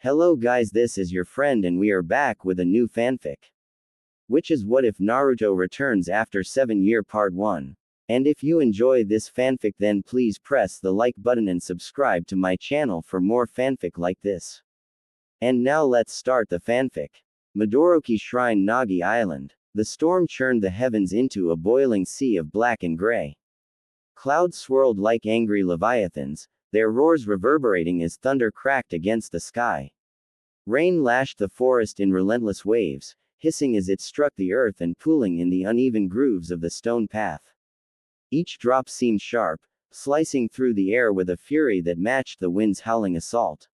Hello guys, this is your friend and we are back with a new fanfic. Which is What If Naruto Returns After 7 Year Part 1. And if you enjoy this fanfic then please press the like button and subscribe to my channel for more fanfic like this. And now let's start the fanfic. Midoroki Shrine Nagi Island. The storm churned the heavens into a boiling sea of black and gray. Clouds swirled like angry leviathans, their roars reverberating as thunder cracked against the sky. Rain lashed the forest in relentless waves, hissing as it struck the earth and pooling in the uneven grooves of the stone path. Each drop seemed sharp, slicing through the air with a fury that matched the wind's howling assault.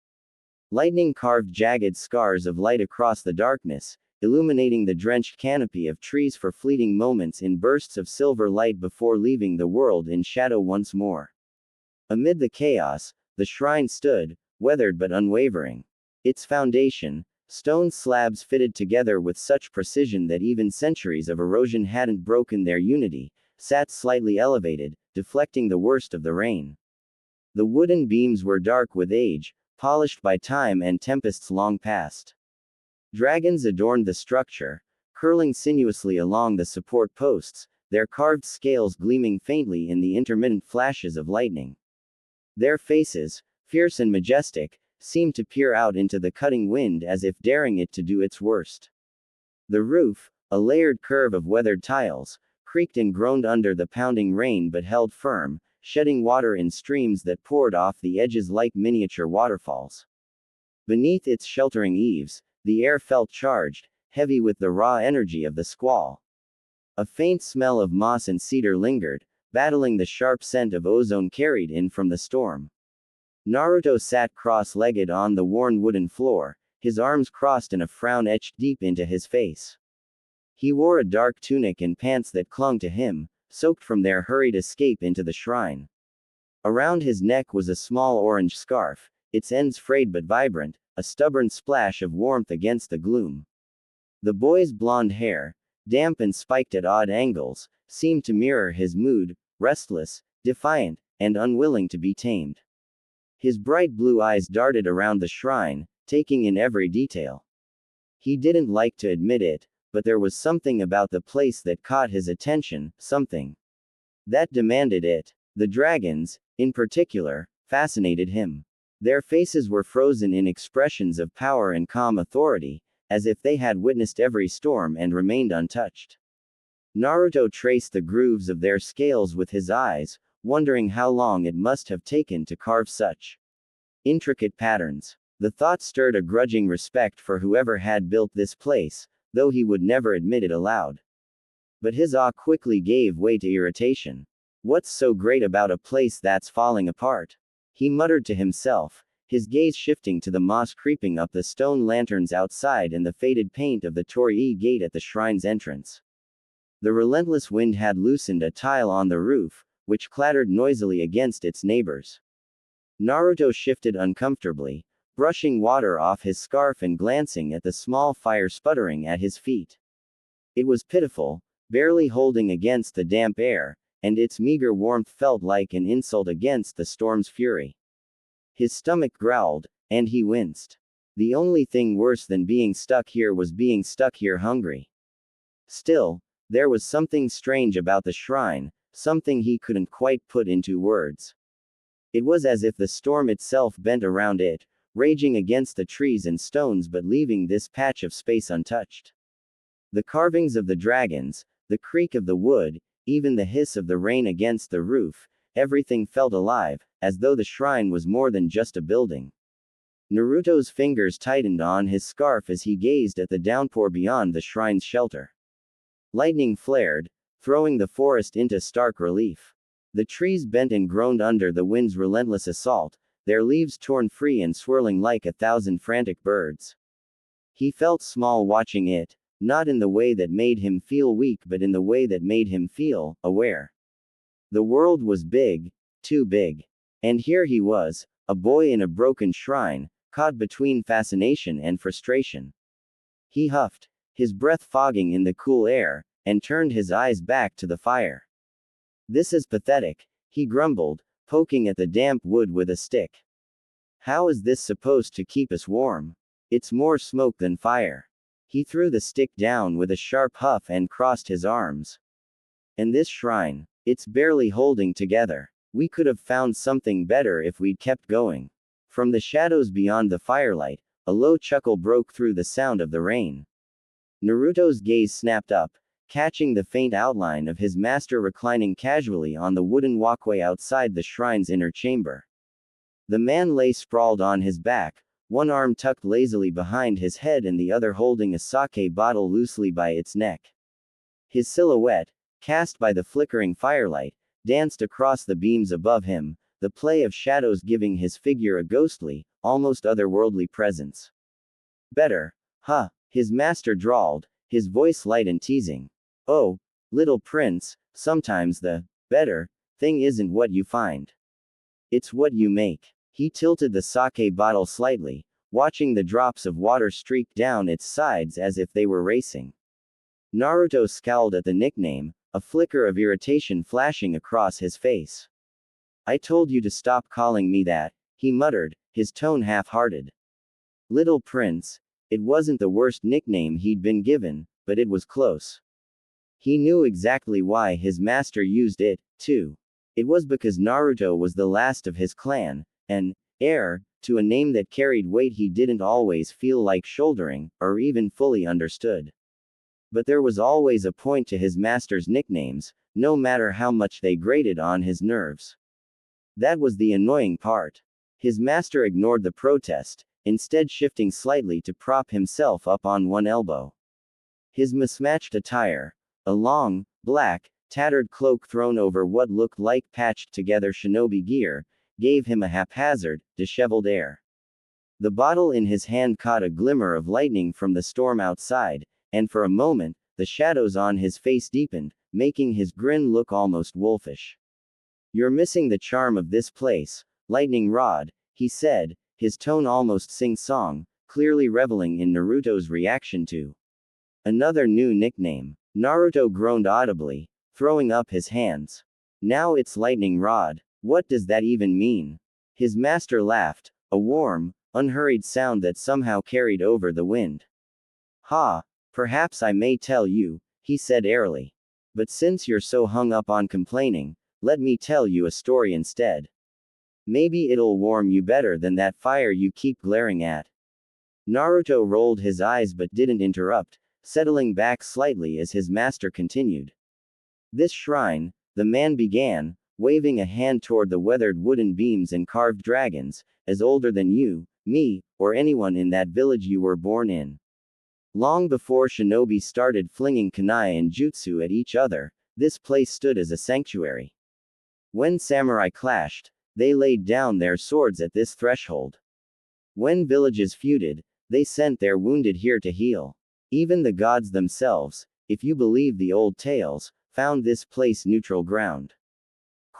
Lightning carved jagged scars of light across the darkness, illuminating the drenched canopy of trees for fleeting moments in bursts of silver light before leaving the world in shadow once more. Amid the chaos, the shrine stood, weathered but unwavering. Its foundation, stone slabs fitted together with such precision that even centuries of erosion hadn't broken their unity, sat slightly elevated, deflecting the worst of the rain. The wooden beams were dark with age, polished by time and tempests long past. Dragons adorned the structure, curling sinuously along the support posts, their carved scales gleaming faintly in the intermittent flashes of lightning. Their faces, fierce and majestic, seemed to peer out into the cutting wind as if daring it to do its worst. The roof, a layered curve of weathered tiles, creaked and groaned under the pounding rain but held firm, shedding water in streams that poured off the edges like miniature waterfalls. Beneath its sheltering eaves, the air felt charged, heavy with the raw energy of the squall. A faint smell of moss and cedar lingered, battling the sharp scent of ozone carried in from the storm. Naruto sat cross-legged on the worn wooden floor, his arms crossed and a frown etched deep into his face. He wore a dark tunic and pants that clung to him, soaked from their hurried escape into the shrine. Around his neck was a small orange scarf, its ends frayed but vibrant, a stubborn splash of warmth against the gloom. The boy's blonde hair, damp and spiked at odd angles, seemed to mirror his mood, restless, defiant, and unwilling to be tamed. His bright blue eyes darted around the shrine, taking in every detail. He didn't like to admit it, but there was something about the place that caught his attention, something that demanded it. The dragons, in particular, fascinated him. Their faces were frozen in expressions of power and calm authority, as if they had witnessed every storm and remained untouched. Naruto traced the grooves of their scales with his eyes, wondering how long it must have taken to carve such intricate patterns. The thought stirred a grudging respect for whoever had built this place, though he would never admit it aloud. But his awe quickly gave way to irritation. What's so great about a place that's falling apart? He muttered to himself, his gaze shifting to the moss creeping up the stone lanterns outside and the faded paint of the torii gate at the shrine's entrance. The relentless wind had loosened a tile on the roof, which clattered noisily against its neighbors. Naruto shifted uncomfortably, brushing water off his scarf and glancing at the small fire sputtering at his feet. It was pitiful, barely holding against the damp air, and its meager warmth felt like an insult against the storm's fury. His stomach growled, and he winced. The only thing worse than being stuck here was being stuck here hungry. Still, there was something strange about the shrine, something he couldn't quite put into words. It was as if the storm itself bent around it, raging against the trees and stones but leaving this patch of space untouched. The carvings of the dragons, the creak of the wood, even the hiss of the rain against the roof, everything felt alive, as though the shrine was more than just a building. Naruto's fingers tightened on his scarf as he gazed at the downpour beyond the shrine's shelter. Lightning flared, throwing the forest into stark relief. The trees bent and groaned under the wind's relentless assault, their leaves torn free and swirling like 1,000 frantic birds. He felt small watching it, not in the way that made him feel weak but in the way that made him feel aware. The world was big, too big. And here he was, a boy in a broken shrine, caught between fascination and frustration. He huffed, his breath fogging in the cool air, and turned his eyes back to the fire. This is pathetic, he grumbled, poking at the damp wood with a stick. How is this supposed to keep us warm? It's more smoke than fire. He threw the stick down with a sharp huff and crossed his arms. And this shrine, it's barely holding together. We could have found something better if we'd kept going. From the shadows beyond the firelight, a low chuckle broke through the sound of the rain. Naruto's gaze snapped up, catching the faint outline of his master reclining casually on the wooden walkway outside the shrine's inner chamber. The man lay sprawled on his back, one arm tucked lazily behind his head and the other holding a sake bottle loosely by its neck. His silhouette, cast by the flickering firelight, danced across the beams above him, the play of shadows giving his figure a ghostly, almost otherworldly presence. Better, huh? His master drawled, his voice light and teasing. Oh, little prince, sometimes the better thing isn't what you find. It's what you make. He tilted the sake bottle slightly, watching the drops of water streak down its sides as if they were racing. Naruto scowled at the nickname, a flicker of irritation flashing across his face. I told you to stop calling me that, he muttered, his tone half-hearted. Little Prince, it wasn't the worst nickname he'd been given, but it was close. He knew exactly why his master used it, too. It was because Naruto was the last of his clan, an heir to a name that carried weight he didn't always feel like shouldering, or even fully understood. But there was always a point to his master's nicknames, no matter how much they grated on his nerves. That was the annoying part. His master ignored the protest, instead shifting slightly to prop himself up on one elbow. His mismatched attire, a long, black, tattered cloak thrown over what looked like patched-together shinobi gear, gave him a haphazard, disheveled air. The bottle in his hand caught a glimmer of lightning from the storm outside, and for a moment, the shadows on his face deepened, making his grin look almost wolfish. You're missing the charm of this place, Lightning Rod, he said, his tone almost sing-song, clearly reveling in Naruto's reaction to another new nickname. Naruto groaned audibly, throwing up his hands. Now it's Lightning Rod. What does that even mean? His master laughed, a warm, unhurried sound that somehow carried over the wind. Ha, perhaps I may tell you, he said airily. But since you're so hung up on complaining, let me tell you a story instead. Maybe it'll warm you better than that fire you keep glaring at. Naruto rolled his eyes but didn't interrupt, settling back slightly as his master continued. This shrine, the man began, waving a hand toward the weathered wooden beams and carved dragons, is older than you, me, or anyone in that village you were born in. Long before shinobi started flinging kunai and jutsu at each other, this place stood as a sanctuary. When samurai clashed, they laid down their swords at this threshold. When villages feuded, they sent their wounded here to heal. Even the gods themselves, if you believe the old tales, found this place neutral ground.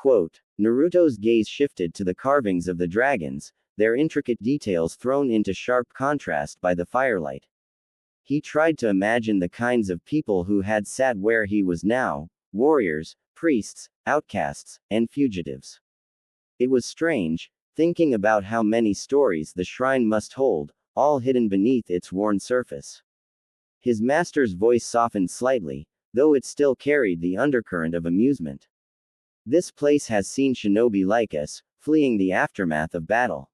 Quote, Naruto's gaze shifted to the carvings of the dragons, their intricate details thrown into sharp contrast by the firelight. He tried to imagine the kinds of people who had sat where he was now, warriors, priests, outcasts, and fugitives. It was strange, thinking about how many stories the shrine must hold, all hidden beneath its worn surface. His master's voice softened slightly, though it still carried the undercurrent of amusement. This place has seen shinobi like us, fleeing the aftermath of battle.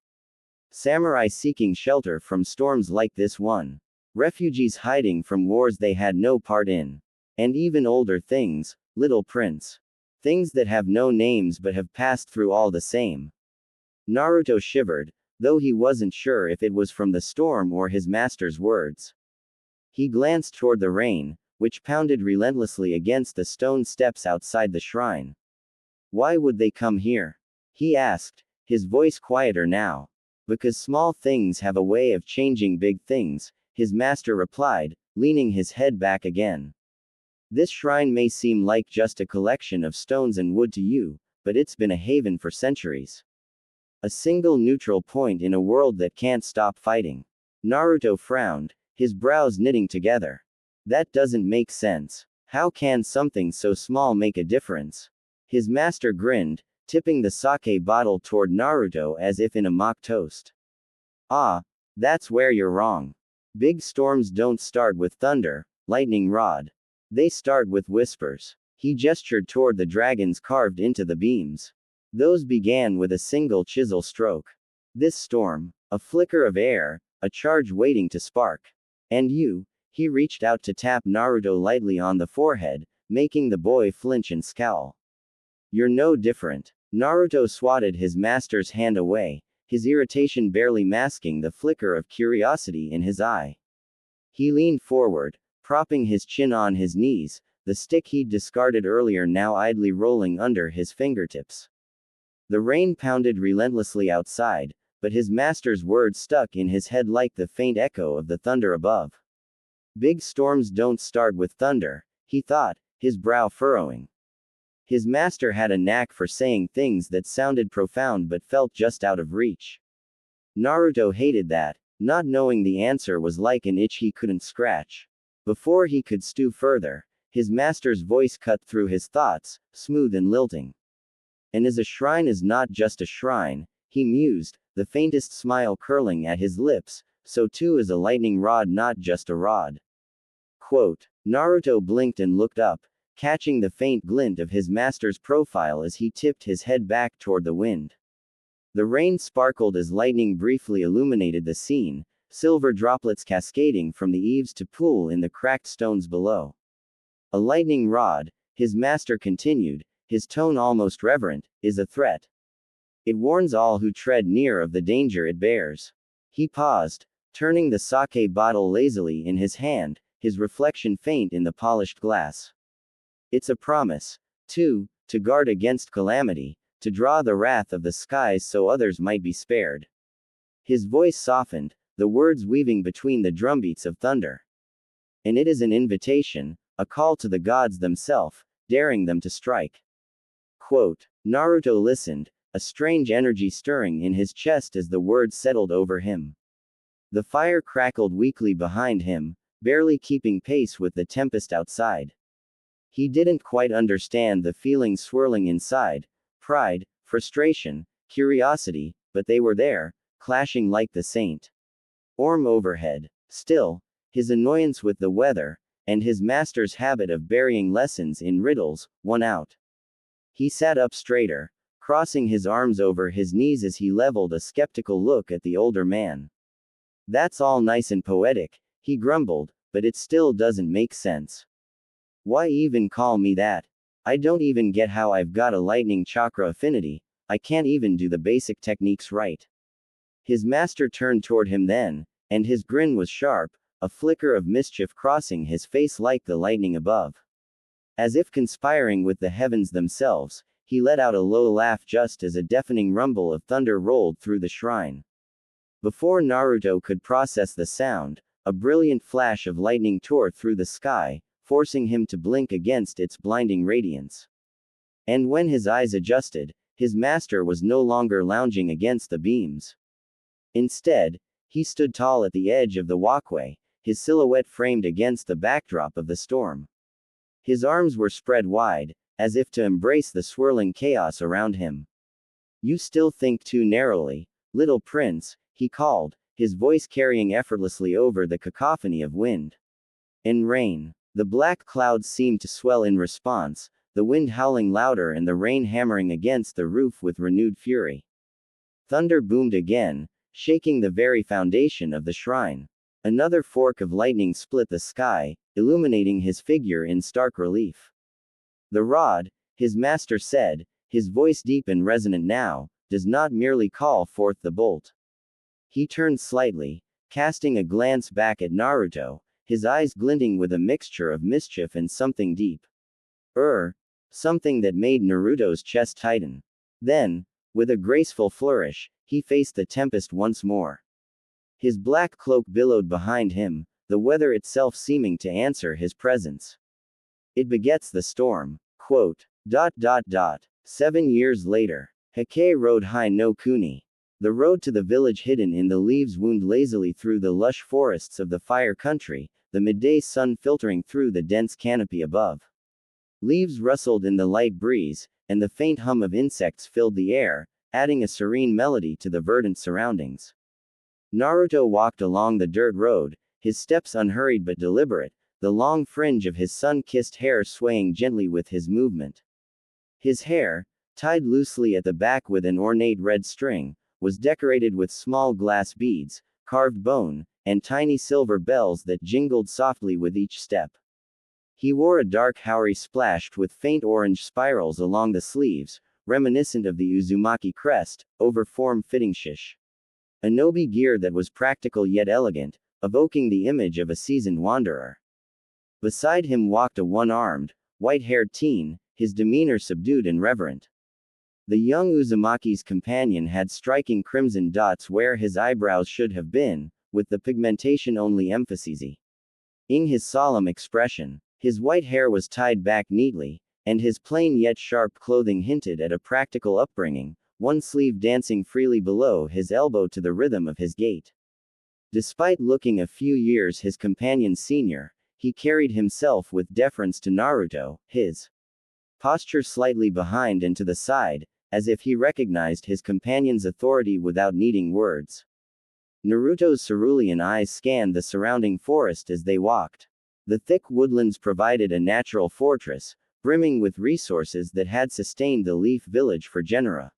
Samurai seeking shelter from storms like this one. Refugees hiding from wars they had no part in. And even older things, little prince. Things that have no names but have passed through all the same. Naruto shivered, though he wasn't sure if it was from the storm or his master's words. He glanced toward the rain, which pounded relentlessly against the stone steps outside the shrine. Why would they come here? He asked, his voice quieter now. Because small things have a way of changing big things, his master replied, leaning his head back again. This shrine may seem like just a collection of stones and wood to you, but it's been a haven for centuries. A single neutral point in a world that can't stop fighting. Naruto frowned, his brows knitting together. That doesn't make sense. How can something so small make a difference? His master grinned, tipping the sake bottle toward Naruto as if in a mock toast. Ah, that's where you're wrong. Big storms don't start with thunder, lightning rod. They start with whispers. He gestured toward the dragons carved into the beams. Those began with a single chisel stroke. This storm, a flicker of air, a charge waiting to spark. And you, he reached out to tap Naruto lightly on the forehead, making the boy flinch and scowl. You're no different. Naruto swatted his master's hand away, his irritation barely masking the flicker of curiosity in his eye. He leaned forward, propping his chin on his knees, the stick he'd discarded earlier now idly rolling under his fingertips. The rain pounded relentlessly outside, but his master's words stuck in his head like the faint echo of the thunder above. Big storms don't start with thunder, he thought, his brow furrowing. His master had a knack for saying things that sounded profound but felt just out of reach. Naruto hated that. Not knowing the answer was like an itch he couldn't scratch. Before he could stew further, his master's voice cut through his thoughts, smooth and lilting. And as a shrine is not just a shrine, he mused, the faintest smile curling at his lips, so too is a lightning rod not just a rod. Quote, Naruto blinked and looked up, catching the faint glint of his master's profile as he tipped his head back toward the wind. The rain sparkled as lightning briefly illuminated the scene, silver droplets cascading from the eaves to pool in the cracked stones below. A lightning rod, his master continued, his tone almost reverent, is a threat. It warns all who tread near of the danger it bears. He paused, turning the sake bottle lazily in his hand, his reflection faint in the polished glass. It's a promise, too, to guard against calamity, to draw the wrath of the skies so others might be spared. His voice softened, the words weaving between the drumbeats of thunder. And it is an invitation, a call to the gods themselves, daring them to strike. Quote, Naruto listened, a strange energy stirring in his chest as the words settled over him. The fire crackled weakly behind him, barely keeping pace with the tempest outside. He didn't quite understand the feelings swirling inside, pride, frustration, curiosity, but they were there, clashing like the Saint Orm overhead. Still, his annoyance with the weather, and his master's habit of burying lessons in riddles, won out. He sat up straighter, crossing his arms over his knees as he leveled a skeptical look at the older man. That's all nice and poetic, he grumbled, but it still doesn't make sense. Why even call me that? I don't even get how I've got a lightning chakra affinity, I can't even do the basic techniques right. His master turned toward him then, and his grin was sharp, a flicker of mischief crossing his face like the lightning above. As if conspiring with the heavens themselves, he let out a low laugh just as a deafening rumble of thunder rolled through the shrine. Before Naruto could process the sound, a brilliant flash of lightning tore through the sky, forcing him to blink against its blinding radiance. And when his eyes adjusted, his master was no longer lounging against the beams. Instead, he stood tall at the edge of the walkway, his silhouette framed against the backdrop of the storm. His arms were spread wide, as if to embrace the swirling chaos around him. You still think too narrowly, little prince, he called, his voice carrying effortlessly over the cacophony of wind and rain. The black clouds seemed to swell in response, the wind howling louder and the rain hammering against the roof with renewed fury. Thunder boomed again, shaking the very foundation of the shrine. Another fork of lightning split the sky, illuminating his figure in stark relief. The rod, his master said, his voice deep and resonant now, does not merely call forth the bolt. He turned slightly, casting a glance back at Naruto, his eyes glinting with a mixture of mischief and something deep. Something that made Naruto's chest tighten. Then, with a graceful flourish, he faced the tempest once more. His black cloak billowed behind him, the weather itself seeming to answer his presence. It begets the storm. Quote, 7 years later. Hake Road High no Kuni. The road to the village hidden in the leaves wound lazily through the lush forests of the fire country, the midday sun filtering through the dense canopy above. Leaves rustled in the light breeze, and the faint hum of insects filled the air, adding a serene melody to the verdant surroundings. Naruto walked along the dirt road, his steps unhurried but deliberate, the long fringe of his sun-kissed hair swaying gently with his movement. His hair, tied loosely at the back with an ornate red string, was decorated with small glass beads, carved bone, and tiny silver bells that jingled softly with each step. He wore a dark haori splashed with faint orange spirals along the sleeves, reminiscent of the Uzumaki crest, over form-fitting shish. A nobi gear that was practical yet elegant, evoking the image of a seasoned wanderer. Beside him walked a one-armed, white-haired teen, his demeanor subdued and reverent. The young Uzumaki's companion had striking crimson dots where his eyebrows should have been, with the pigmentation only emphasizing his solemn expression. His white hair was tied back neatly, and his plain yet sharp clothing hinted at a practical upbringing, one sleeve dancing freely below his elbow to the rhythm of his gait. Despite looking a few years his companion's senior, he carried himself with deference to Naruto, his posture slightly behind and to the side, as if he recognized his companion's authority without needing words. Naruto's cerulean eyes scanned the surrounding forest as they walked. The thick woodlands provided a natural fortress, brimming with resources that had sustained the Leaf Village for genera.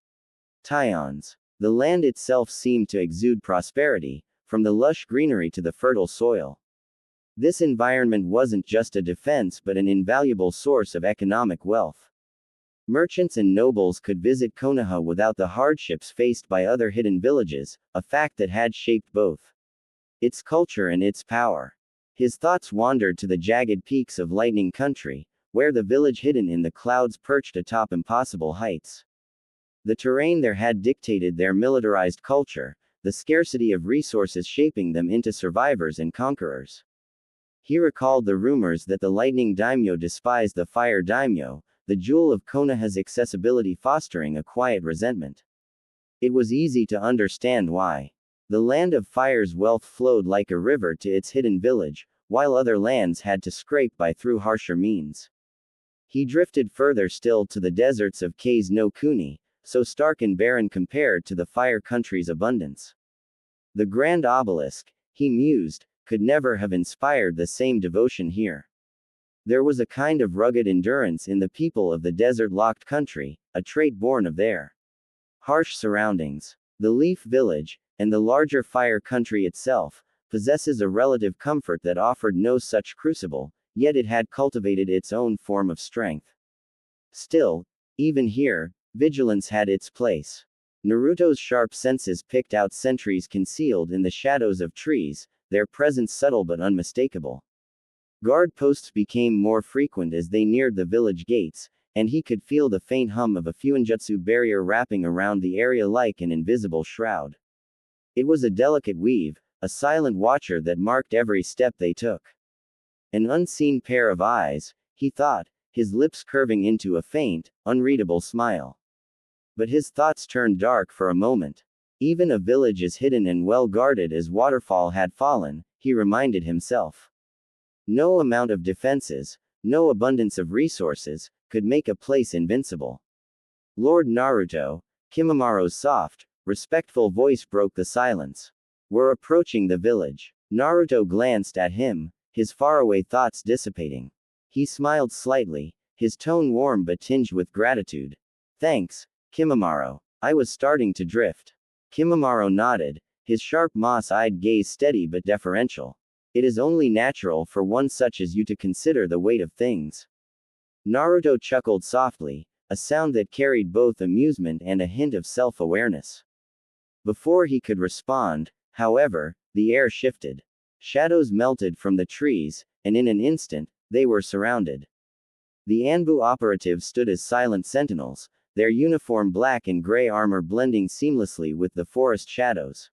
Tions. The land itself seemed to exude prosperity, from the lush greenery to the fertile soil. This environment wasn't just a defense but an invaluable source of economic wealth. Merchants and nobles could visit Konoha without the hardships faced by other hidden villages, a fact that had shaped both its culture and its power. His thoughts wandered to the jagged peaks of Lightning Country, where the village hidden in the clouds perched atop impossible heights. The terrain there had dictated their militarized culture, the scarcity of resources shaping them into survivors and conquerors. He recalled the rumors that the Lightning Daimyo despised the Fire Daimyo, the jewel of Konoha's accessibility fostering a quiet resentment. It was easy to understand why. The land of fire's wealth flowed like a river to its hidden village, while other lands had to scrape by through harsher means. He drifted further still to the deserts of Kase no Kuni, so stark and barren compared to the fire country's abundance. The grand obelisk, he mused, could never have inspired the same devotion here. There was a kind of rugged endurance in the people of the desert-locked country, a trait born of their harsh surroundings. The Leaf Village, and the larger fire country itself, possesses a relative comfort that offered no such crucible, yet it had cultivated its own form of strength. Still, even here, vigilance had its place. Naruto's sharp senses picked out sentries concealed in the shadows of trees, their presence subtle but unmistakable. Guard posts became more frequent as they neared the village gates, and he could feel the faint hum of a fuinjutsu barrier wrapping around the area like an invisible shroud. It was a delicate weave, a silent watcher that marked every step they took. An unseen pair of eyes, he thought, his lips curving into a faint, unreadable smile. But his thoughts turned dark for a moment. Even a village as hidden and well guarded as Waterfall had fallen, he reminded himself. No amount of defenses, no abundance of resources, could make a place invincible. Lord Naruto, Kimimara's soft, respectful voice broke the silence. We're approaching the village. Naruto glanced at him, his faraway thoughts dissipating. He smiled slightly, his tone warm but tinged with gratitude. Thanks, Kimimaro. I was starting to drift. Kimimaro nodded, his sharp moss-eyed gaze steady but deferential. It is only natural for one such as you to consider the weight of things. Naruto chuckled softly, a sound that carried both amusement and a hint of self-awareness. Before he could respond, however, the air shifted. Shadows melted from the trees, and in an instant, they were surrounded. The Anbu operatives stood as silent sentinels, their uniform black and gray armor blending seamlessly with the forest shadows.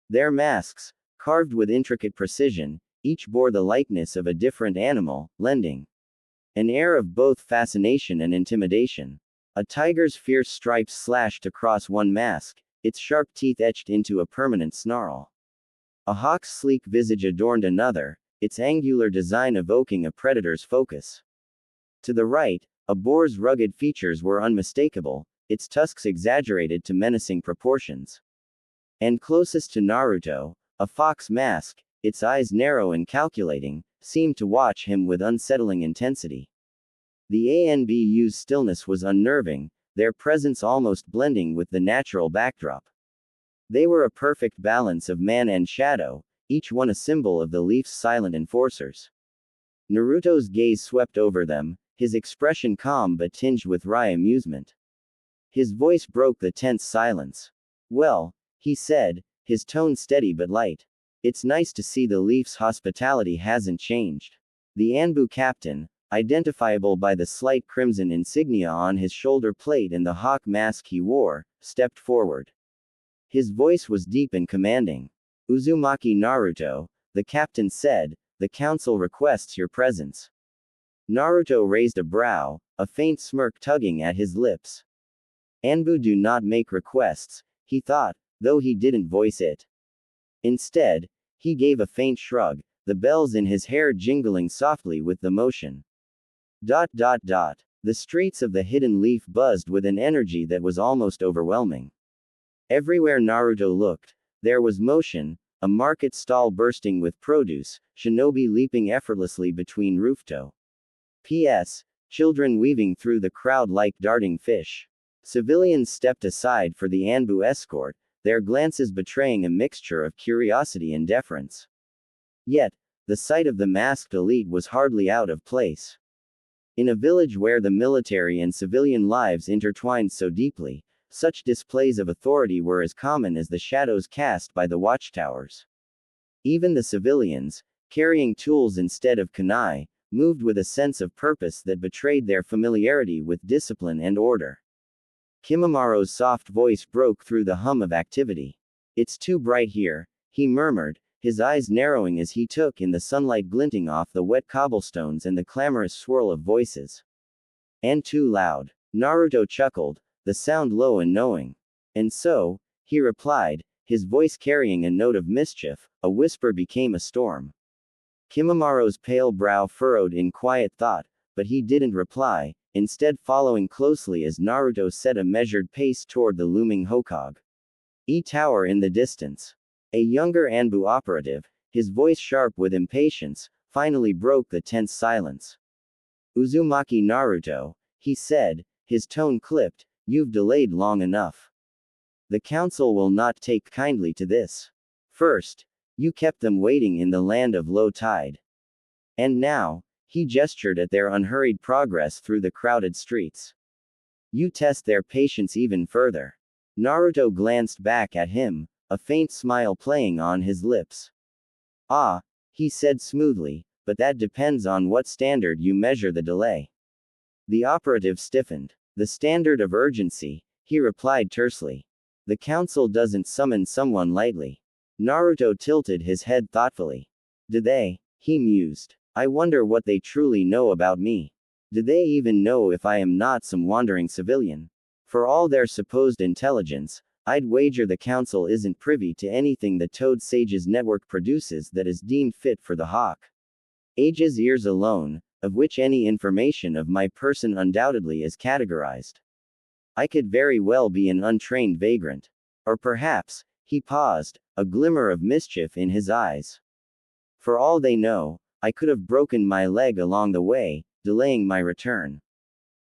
Their masks, carved with intricate precision, each bore the likeness of a different animal, lending an air of both fascination and intimidation. A tiger's fierce stripes slashed across one mask, its sharp teeth etched into a permanent snarl. A hawk's sleek visage adorned another, its angular design evoking a predator's focus. To the right, a boar's rugged features were unmistakable, its tusks exaggerated to menacing proportions. And closest to Naruto, a fox mask, its eyes narrow and calculating, seemed to watch him with unsettling intensity. The ANBU's stillness was unnerving, their presence almost blending with the natural backdrop. They were a perfect balance of man and shadow, each one a symbol of the Leaf's silent enforcers. Naruto's gaze swept over them, his expression calm but tinged with wry amusement. His voice broke the tense silence. "Well," he said, his tone steady but light. "It's nice to see the Leaf's hospitality hasn't changed." The Anbu captain, identifiable by the slight crimson insignia on his shoulder plate and the hawk mask he wore, stepped forward. His voice was deep and commanding. "Uzumaki Naruto," the captain said, "the council requests your presence." Naruto raised a brow, a faint smirk tugging at his lips. Anbu do not make requests, he thought, though he didn't voice it. Instead, he gave a faint shrug, the bells in his hair jingling softly with the motion. The streets of the Hidden Leaf buzzed with an energy that was almost overwhelming. Everywhere Naruto looked, there was motion, a market stall bursting with produce, shinobi leaping effortlessly between rooftops. P.S. Children weaving through the crowd like darting fish. Civilians stepped aside for the Anbu escort, their glances betraying a mixture of curiosity and deference. Yet, the sight of the masked elite was hardly out of place. In a village where the military and civilian lives intertwined so deeply, such displays of authority were as common as the shadows cast by the watchtowers. Even the civilians, carrying tools instead of kunai, moved with a sense of purpose that betrayed their familiarity with discipline and order. Kimamaro's soft voice broke through the hum of activity. "It's too bright here," he murmured, his eyes narrowing as he took in the sunlight glinting off the wet cobblestones and the clamorous swirl of voices. "And too loud." Naruto chuckled, the sound low and knowing. "And so," he replied, his voice carrying a note of mischief, a whisper became a storm. Kimamaro's pale brow furrowed in quiet thought, but he didn't reply, instead following closely as Naruto set a measured pace toward the looming Hokage. Tower in the distance. A younger Anbu operative, his voice sharp with impatience, finally broke the tense silence. "Uzumaki Naruto," he said, his tone clipped, "you've delayed long enough. The council will not take kindly to this. First, you kept them waiting in the land of low tide. And now," he gestured at their unhurried progress through the crowded streets. "You test their patience even further." Naruto glanced back at him, a faint smile playing on his lips. "Ah," he said smoothly, "but that depends on what standard you measure the delay." The operative stiffened. "The standard of urgency," he replied tersely. "The council doesn't summon someone lightly." Naruto tilted his head thoughtfully. "Do they?" he mused. "I wonder what they truly know about me. Do they even know if I am not some wandering civilian? For all their supposed intelligence, I'd wager the council isn't privy to anything the Toad Sage's network produces that is deemed fit for the hawk. Age's ears alone, of which any information of my person undoubtedly is categorized. I could very well be an untrained vagrant. Or perhaps," he paused, a glimmer of mischief in his eyes. "For all they know, I could have broken my leg along the way, delaying my return.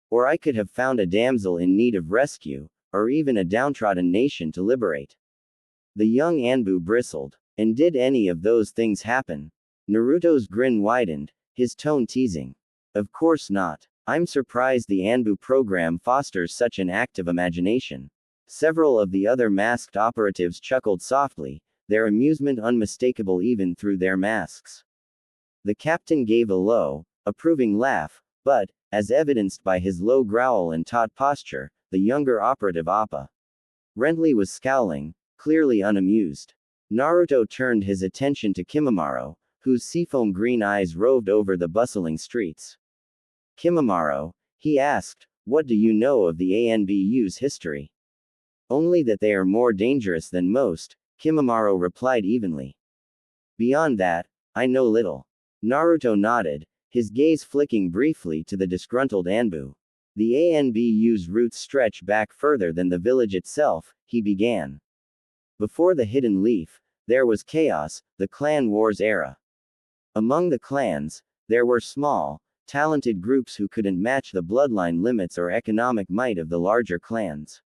Or I could have found a damsel in need of rescue, or even a downtrodden nation to liberate." The young Anbu bristled. "And did any of those things happen?" Naruto's grin widened, his tone teasing. "Of course not. I'm surprised the Anbu program fosters such an active imagination." Several of the other masked operatives chuckled softly, their amusement unmistakable even through their masks. The captain gave a low, approving laugh, but, as evidenced by his low growl and taut posture, the younger operative Appa Rentley was scowling, clearly unamused. Naruto turned his attention to Kimamaro, whose seafoam green eyes roved over the bustling streets. "Kimamaro," he asked, "what do you know of the ANBU's history?" "Only that they are more dangerous than most," Kimamaro replied evenly. "Beyond that, I know little." Naruto nodded, his gaze flicking briefly to the disgruntled Anbu. "The ANBU's roots stretch back further than the village itself," he began. Before the Hidden Leaf, there was chaos, the clan wars era. Among the clans, there were small, talented groups who couldn't match the bloodline limits or economic might of the larger clans.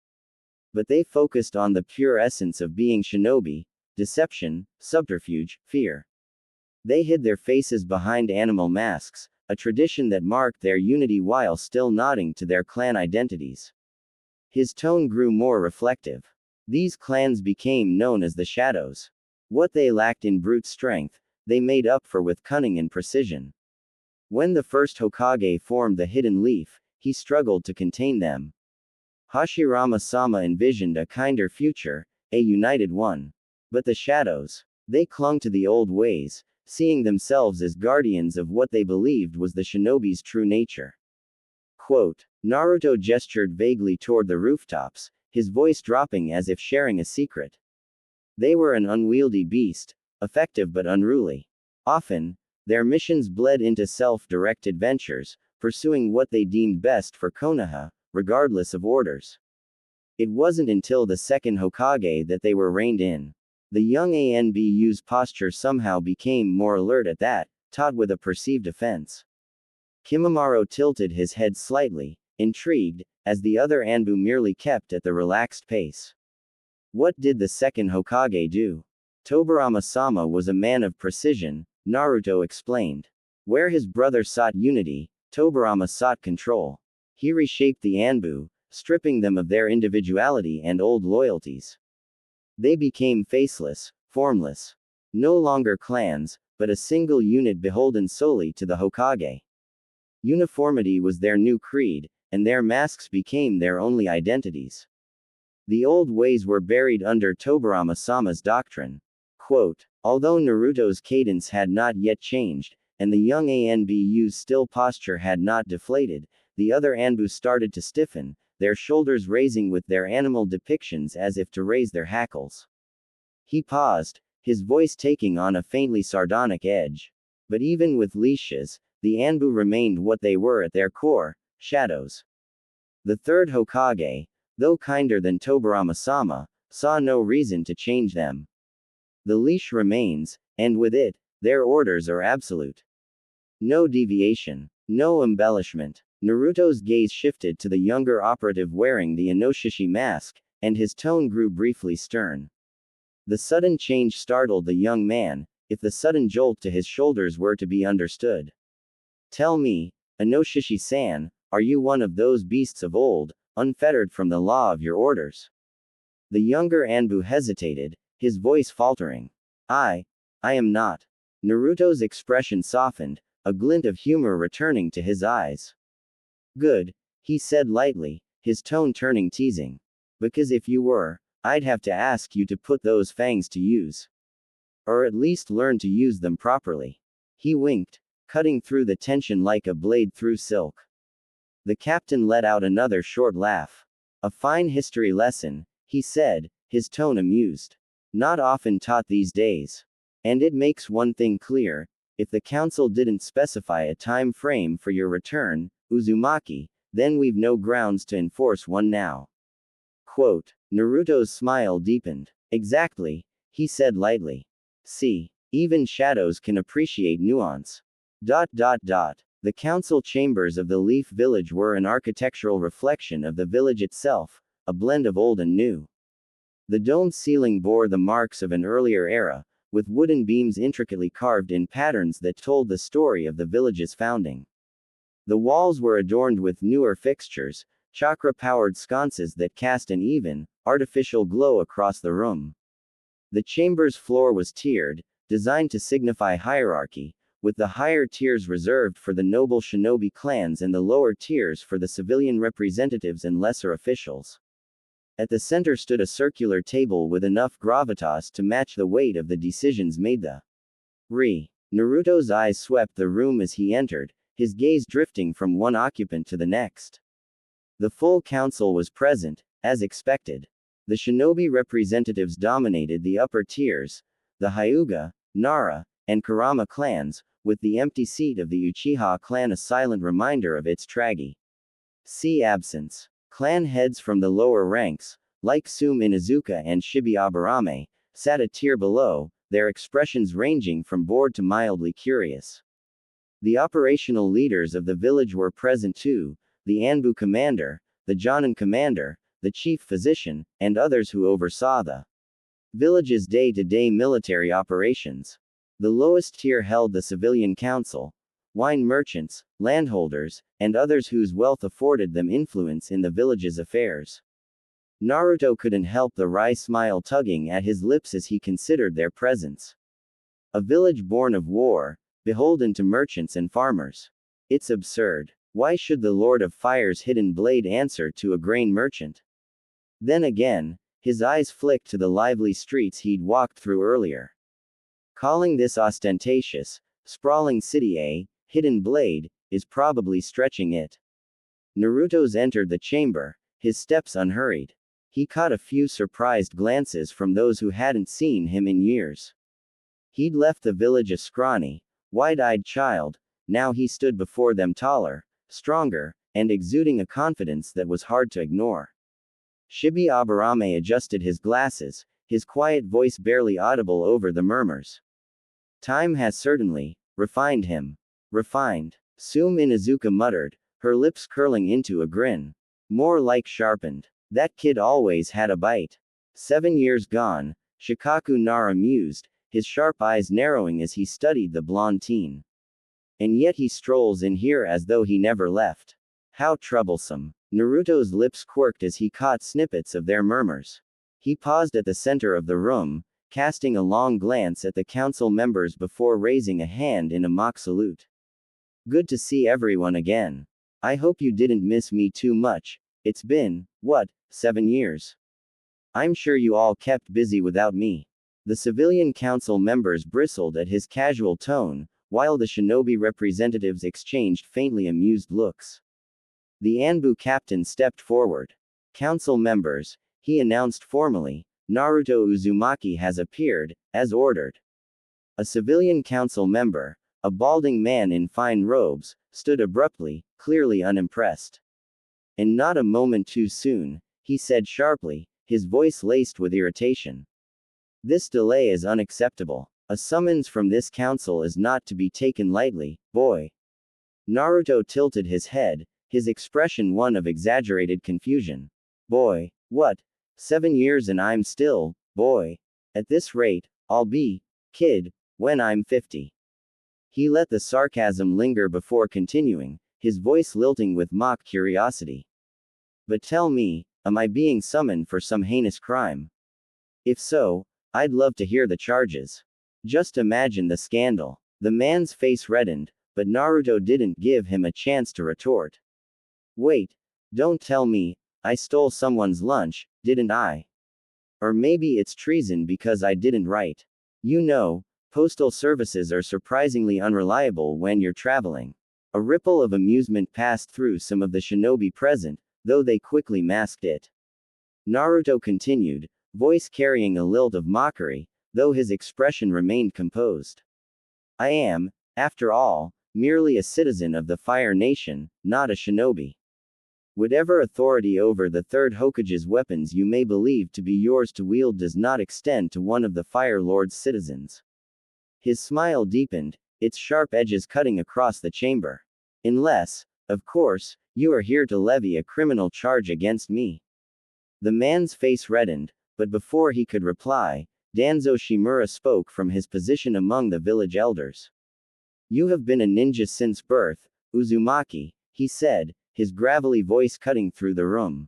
But they focused on the pure essence of being shinobi: deception, subterfuge, fear. They hid their faces behind animal masks, a tradition that marked their unity while still nodding to their clan identities. His tone grew more reflective. These clans became known as the Shadows. What they lacked in brute strength, they made up for with cunning and precision. When the first Hokage formed the Hidden Leaf, he struggled to contain them. Hashirama-sama envisioned a kinder future, a united one. But the Shadows, they clung to the old ways, seeing themselves as guardians of what they believed was the shinobi's true nature. Quote, Naruto gestured vaguely toward the rooftops, his voice dropping as if sharing a secret. They were an unwieldy beast, effective but unruly. Often, their missions bled into self-directed ventures, pursuing what they deemed best for Konoha, regardless of orders. It wasn't until the second Hokage that they were reined in. The young Anbu's posture somehow became more alert at that, taut with a perceived offense. Kimimaro tilted his head slightly, intrigued, as the other Anbu merely kept at the relaxed pace. What did the second Hokage do? Tobirama-sama was a man of precision, Naruto explained. Where his brother sought unity, Tobirama sought control. He reshaped the Anbu, stripping them of their individuality and old loyalties. They became faceless, formless. No longer clans, but a single unit beholden solely to the Hokage. Uniformity was their new creed, and their masks became their only identities. The old ways were buried under Tobirama-sama's doctrine. Quote, although Naruto's cadence had not yet changed, and the young Anbu's still posture had not deflated, the other Anbu started to stiffen, their shoulders raising with their animal depictions as if to raise their hackles. He paused, his voice taking on a faintly sardonic edge. But even with leashes, the Anbu remained what they were at their core, shadows. The third Hokage, though kinder than Tobirama-sama, saw no reason to change them. The leash remains, and with it, their orders are absolute. No deviation, no embellishment. Naruto's gaze shifted to the younger operative wearing the Inoshishi mask, and his tone grew briefly stern. The sudden change startled the young man, if the sudden jolt to his shoulders were to be understood. Tell me, Inoshishi-san, are you one of those beasts of old, unfettered from the law of your orders? The younger Anbu hesitated, his voice faltering. I am not. Naruto's expression softened, a glint of humor returning to his eyes. Good, he said lightly, his tone turning teasing. Because if you were, I'd have to ask you to put those fangs to use. Or at least learn to use them properly. He winked, cutting through the tension like a blade through silk. The captain let out another short laugh. A fine history lesson, he said, his tone amused. Not often taught these days. And it makes one thing clear, if the council didn't specify a time frame for your return, Uzumaki, then we've no grounds to enforce one now. Quote, Naruto's smile deepened. Exactly, he said lightly. See, even shadows can appreciate nuance. The council chambers of the Leaf Village were an architectural reflection of the village itself, a blend of old and new. The domed ceiling bore the marks of an earlier era, with wooden beams intricately carved in patterns that told the story of the village's founding. The walls were adorned with newer fixtures, chakra-powered sconces that cast an even, artificial glow across the room. The chamber's floor was tiered, designed to signify hierarchy, with the higher tiers reserved for the noble shinobi clans and the lower tiers for the civilian representatives and lesser officials. At the center stood a circular table with enough gravitas to match the weight of the decisions made. Naruto's eyes swept the room as he entered, his gaze drifting from one occupant to the next. The full council was present, as expected. The shinobi representatives dominated the upper tiers, the Hyuga, Nara, and Kurama clans, with the empty seat of the Uchiha clan a silent reminder of its tragedy. See absence. Clan heads from the lower ranks, like Sume Inuzuka and Shibi Aburame, sat a tier below, their expressions ranging from bored to mildly curious. The operational leaders of the village were present too, the Anbu commander, the Jonin commander, the chief physician, and others who oversaw the village's day-to-day military operations. The lowest tier held the civilian council, wine merchants, landholders, and others whose wealth afforded them influence in the village's affairs. Naruto couldn't help the wry smile tugging at his lips as he considered their presence. A village born of war, beholden to merchants and farmers. It's absurd. Why should the Lord of Fire's hidden blade answer to a grain merchant? Then again, his eyes flicked to the lively streets he'd walked through earlier. Calling this ostentatious, sprawling city a hidden blade is probably stretching it. Naruto's entered the chamber, his steps unhurried. He caught a few surprised glances from those who hadn't seen him in years. He'd left the village a scrawny, wide-eyed child, now he stood before them taller, stronger, and exuding a confidence that was hard to ignore. Shibi Aburame adjusted his glasses, his quiet voice barely audible over the murmurs. Time has certainly refined him. Refined. Sume Inuzuka muttered, her lips curling into a grin. More like sharpened. That kid always had a bite. 7 years gone, Shikaku Nara mused, his sharp eyes narrowing as he studied the blonde teen. And yet he strolls in here as though he never left. How troublesome. Naruto's lips quirked as he caught snippets of their murmurs. He paused at the center of the room, casting a long glance at the council members before raising a hand in a mock salute. Good to see everyone again. I hope you didn't miss me too much. It's been, what, 7 years? I'm sure you all kept busy without me. The civilian council members bristled at his casual tone, while the shinobi representatives exchanged faintly amused looks. The Anbu captain stepped forward. Council members, he announced formally, Naruto Uzumaki has appeared, as ordered. A civilian council member, a balding man in fine robes, stood abruptly, clearly unimpressed. And not a moment too soon, he said sharply, his voice laced with irritation. This delay is unacceptable. A summons from this council is not to be taken lightly, boy. Naruto tilted his head, his expression one of exaggerated confusion. Boy, what? 7 years and I'm still, boy. At this rate, I'll be, kid, when I'm 50. He let the sarcasm linger before continuing, his voice lilting with mock curiosity. But tell me, am I being summoned for some heinous crime? If so, I'd love to hear the charges. Just imagine the scandal. The man's face reddened, but Naruto didn't give him a chance to retort. Wait, don't tell me, I stole someone's lunch, didn't I? Or maybe it's treason because I didn't write. You know, postal services are surprisingly unreliable when you're traveling. A ripple of amusement passed through some of the shinobi present, though they quickly masked it. Naruto continued, voice carrying a lilt of mockery, though his expression remained composed. I am, after all, merely a citizen of the Fire Nation, not a shinobi. Whatever authority over the third Hokage's weapons you may believe to be yours to wield does not extend to one of the Fire Lord's citizens. His smile deepened, its sharp edges cutting across the chamber. Unless, of course, you are here to levy a criminal charge against me. The man's face reddened, but before he could reply, Danzo Shimura spoke from his position among the village elders. You have been a ninja since birth, Uzumaki, he said, his gravelly voice cutting through the room.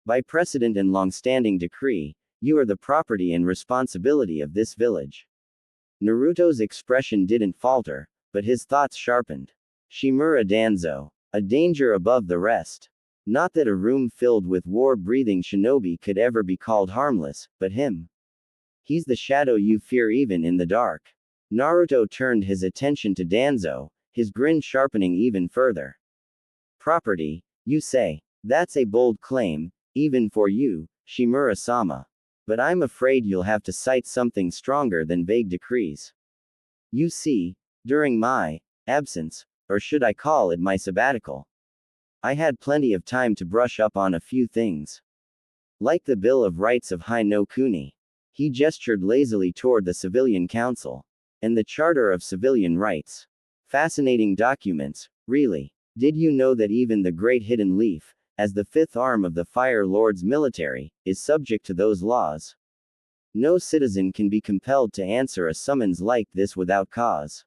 By precedent and long-standing decree, you are the property and responsibility of this village. Naruto's expression didn't falter, but his thoughts sharpened. Shimura Danzo, a danger above the rest. Not that a room filled with war-breathing shinobi could ever be called harmless, but him. He's the shadow you fear even in the dark. Naruto turned his attention to Danzo, his grin sharpening even further. Property, you say? That's a bold claim, even for you, Shimura-sama. But I'm afraid you'll have to cite something stronger than vague decrees. You see, during my absence, or should I call it my sabbatical, I had plenty of time to brush up on a few things. Like the Bill of Rights of Hai no Kuni. He gestured lazily toward the Civilian Council. And the Charter of Civilian Rights. Fascinating documents, really. Did you know that even the Great Hidden Leaf, as the fifth arm of the Fire Lord's military, is subject to those laws? No citizen can be compelled to answer a summons like this without cause.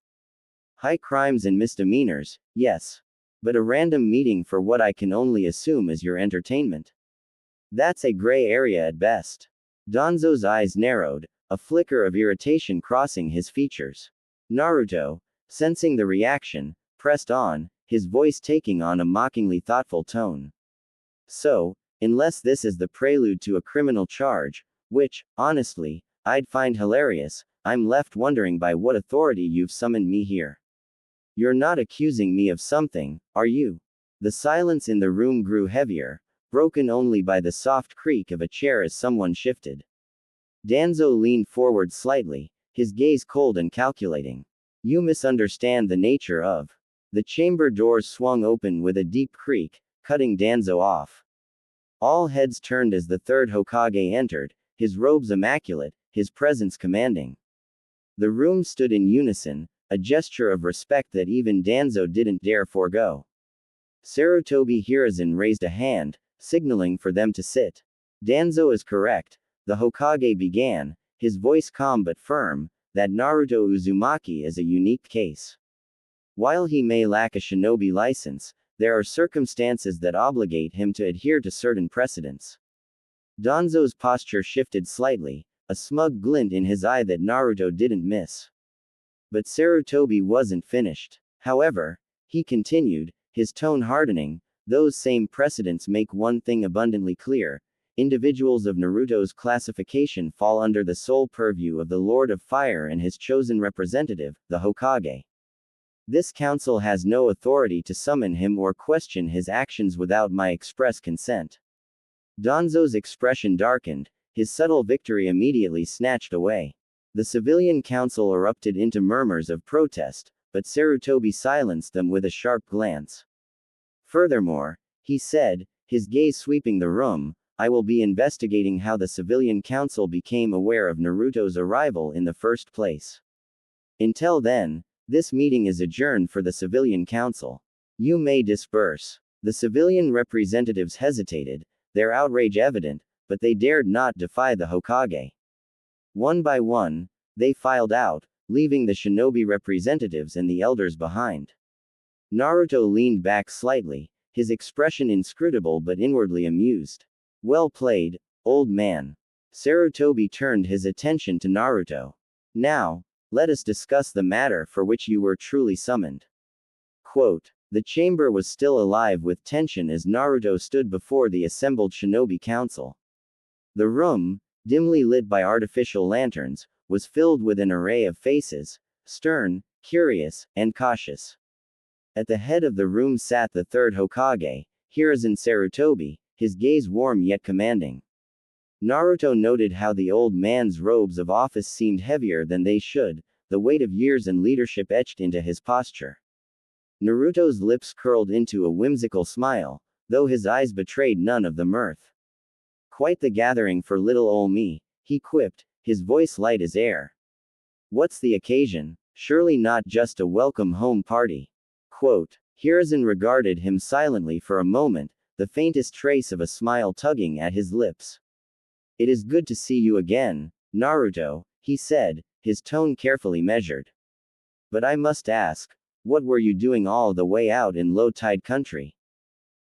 High crimes and misdemeanors, yes. But a random meeting for what I can only assume is your entertainment. That's a gray area at best. Danzo's eyes narrowed, a flicker of irritation crossing his features. Naruto, sensing the reaction, pressed on, his voice taking on a mockingly thoughtful tone. So, unless this is the prelude to a criminal charge, which, honestly, I'd find hilarious, I'm left wondering by what authority you've summoned me here. You're not accusing me of something, are you? The silence in the room grew heavier, broken only by the soft creak of a chair as someone shifted. Danzo leaned forward slightly, his gaze cold and calculating. You misunderstand the nature of. The chamber doors swung open with a deep creak, cutting Danzo off. All heads turned as the third Hokage entered, his robes immaculate, his presence commanding. The room stood in unison, a gesture of respect that even Danzo didn't dare forego. Sarutobi Hiruzen raised a hand, signaling for them to sit. Danzo is correct, the Hokage began, his voice calm but firm, that Naruto Uzumaki is a unique case. While he may lack a shinobi license, there are circumstances that obligate him to adhere to certain precedents. Danzo's posture shifted slightly, a smug glint in his eye that Naruto didn't miss. But Sarutobi wasn't finished. However, he continued, his tone hardening, those same precedents make one thing abundantly clear. Individuals of Naruto's classification fall under the sole purview of the Lord of Fire and his chosen representative, the Hokage. This council has no authority to summon him or question his actions without my express consent. Danzo's expression darkened, his subtle victory immediately snatched away. The civilian council erupted into murmurs of protest, but Sarutobi silenced them with a sharp glance. Furthermore, he said, his gaze sweeping the room, I will be investigating how the civilian council became aware of Naruto's arrival in the first place. Until then, this meeting is adjourned for the civilian council. You may disperse. The civilian representatives hesitated, their outrage evident, but they dared not defy the Hokage. One by one, they filed out, leaving the shinobi representatives and the elders behind. Naruto leaned back slightly, his expression inscrutable but inwardly amused. Well played, old man. Sarutobi turned his attention to Naruto. Now, let us discuss the matter for which you were truly summoned. Quote, the chamber was still alive with tension as Naruto stood before the assembled shinobi council. The room, dimly lit by artificial lanterns, was filled with an array of faces, stern, curious, and cautious. At the head of the room sat the third Hokage, Hiruzen Sarutobi, his gaze warm yet commanding. Naruto noted how the old man's robes of office seemed heavier than they should, the weight of years and leadership etched into his posture. Naruto's lips curled into a whimsical smile, though his eyes betrayed none of the mirth. Quite the gathering for little ol' me, he quipped, his voice light as air. What's the occasion? Surely not just a welcome home party. Quote, Hiruzen regarded him silently for a moment, the faintest trace of a smile tugging at his lips. It is good to see you again, Naruto, he said, his tone carefully measured. But I must ask, what were you doing all the way out in low-tide country?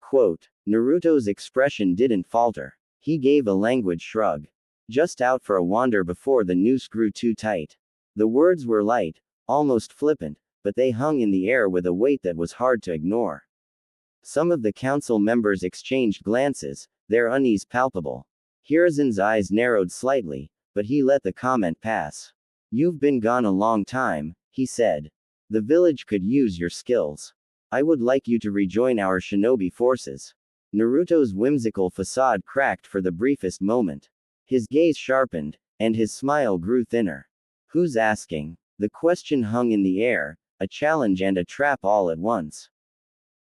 Quote, Naruto's expression didn't falter. He gave a languid shrug. Just out for a wander before the noose grew too tight. The words were light, almost flippant, but they hung in the air with a weight that was hard to ignore. Some of the council members exchanged glances, their unease palpable. Hiruzen's eyes narrowed slightly, but he let the comment pass. You've been gone a long time, he said. The village could use your skills. I would like you to rejoin our shinobi forces. Naruto's whimsical facade cracked for the briefest moment. His gaze sharpened, and his smile grew thinner. Who's asking? The question hung in the air, a challenge and a trap all at once.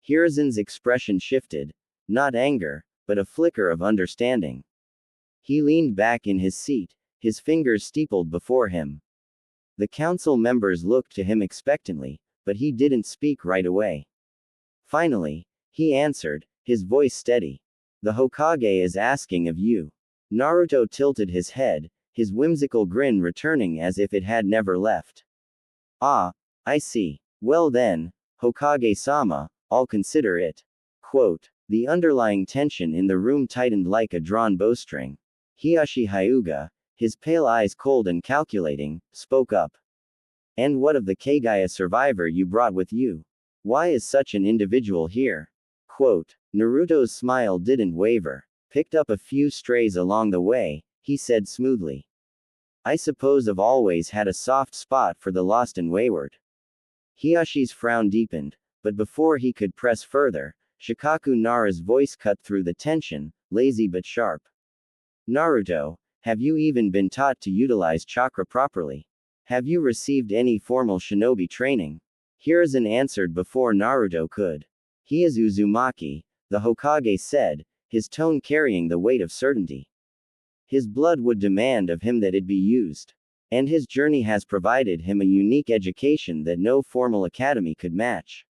Hiruzen's expression shifted, not anger, but a flicker of understanding. He leaned back in his seat, his fingers steepled before him. The council members looked to him expectantly, but he didn't speak right away. Finally, he answered, his voice steady. The Hokage is asking of you. Naruto tilted his head, his whimsical grin returning as if it had never left. Ah, I see. Well then, Hokage-sama, I'll consider it. Quote. The underlying tension in the room tightened like a drawn bowstring. Hiyashi Hyuga, his pale eyes cold and calculating, spoke up. And what of the Kagaya survivor you brought with you? Why is such an individual here? Quote. Naruto's smile didn't waver. Picked up a few strays along the way, he said smoothly. I suppose I've always had a soft spot for the lost and wayward. Hiyashi's frown deepened, but before he could press further, Shikaku Nara's voice cut through the tension, lazy but sharp. Naruto, have you even been taught to utilize chakra properly? Have you received any formal shinobi training? Hiruzen answered before Naruto could. He is Uzumaki, the Hokage said, his tone carrying the weight of certainty. His blood would demand of him that it be used. And his journey has provided him a unique education that no formal academy could match.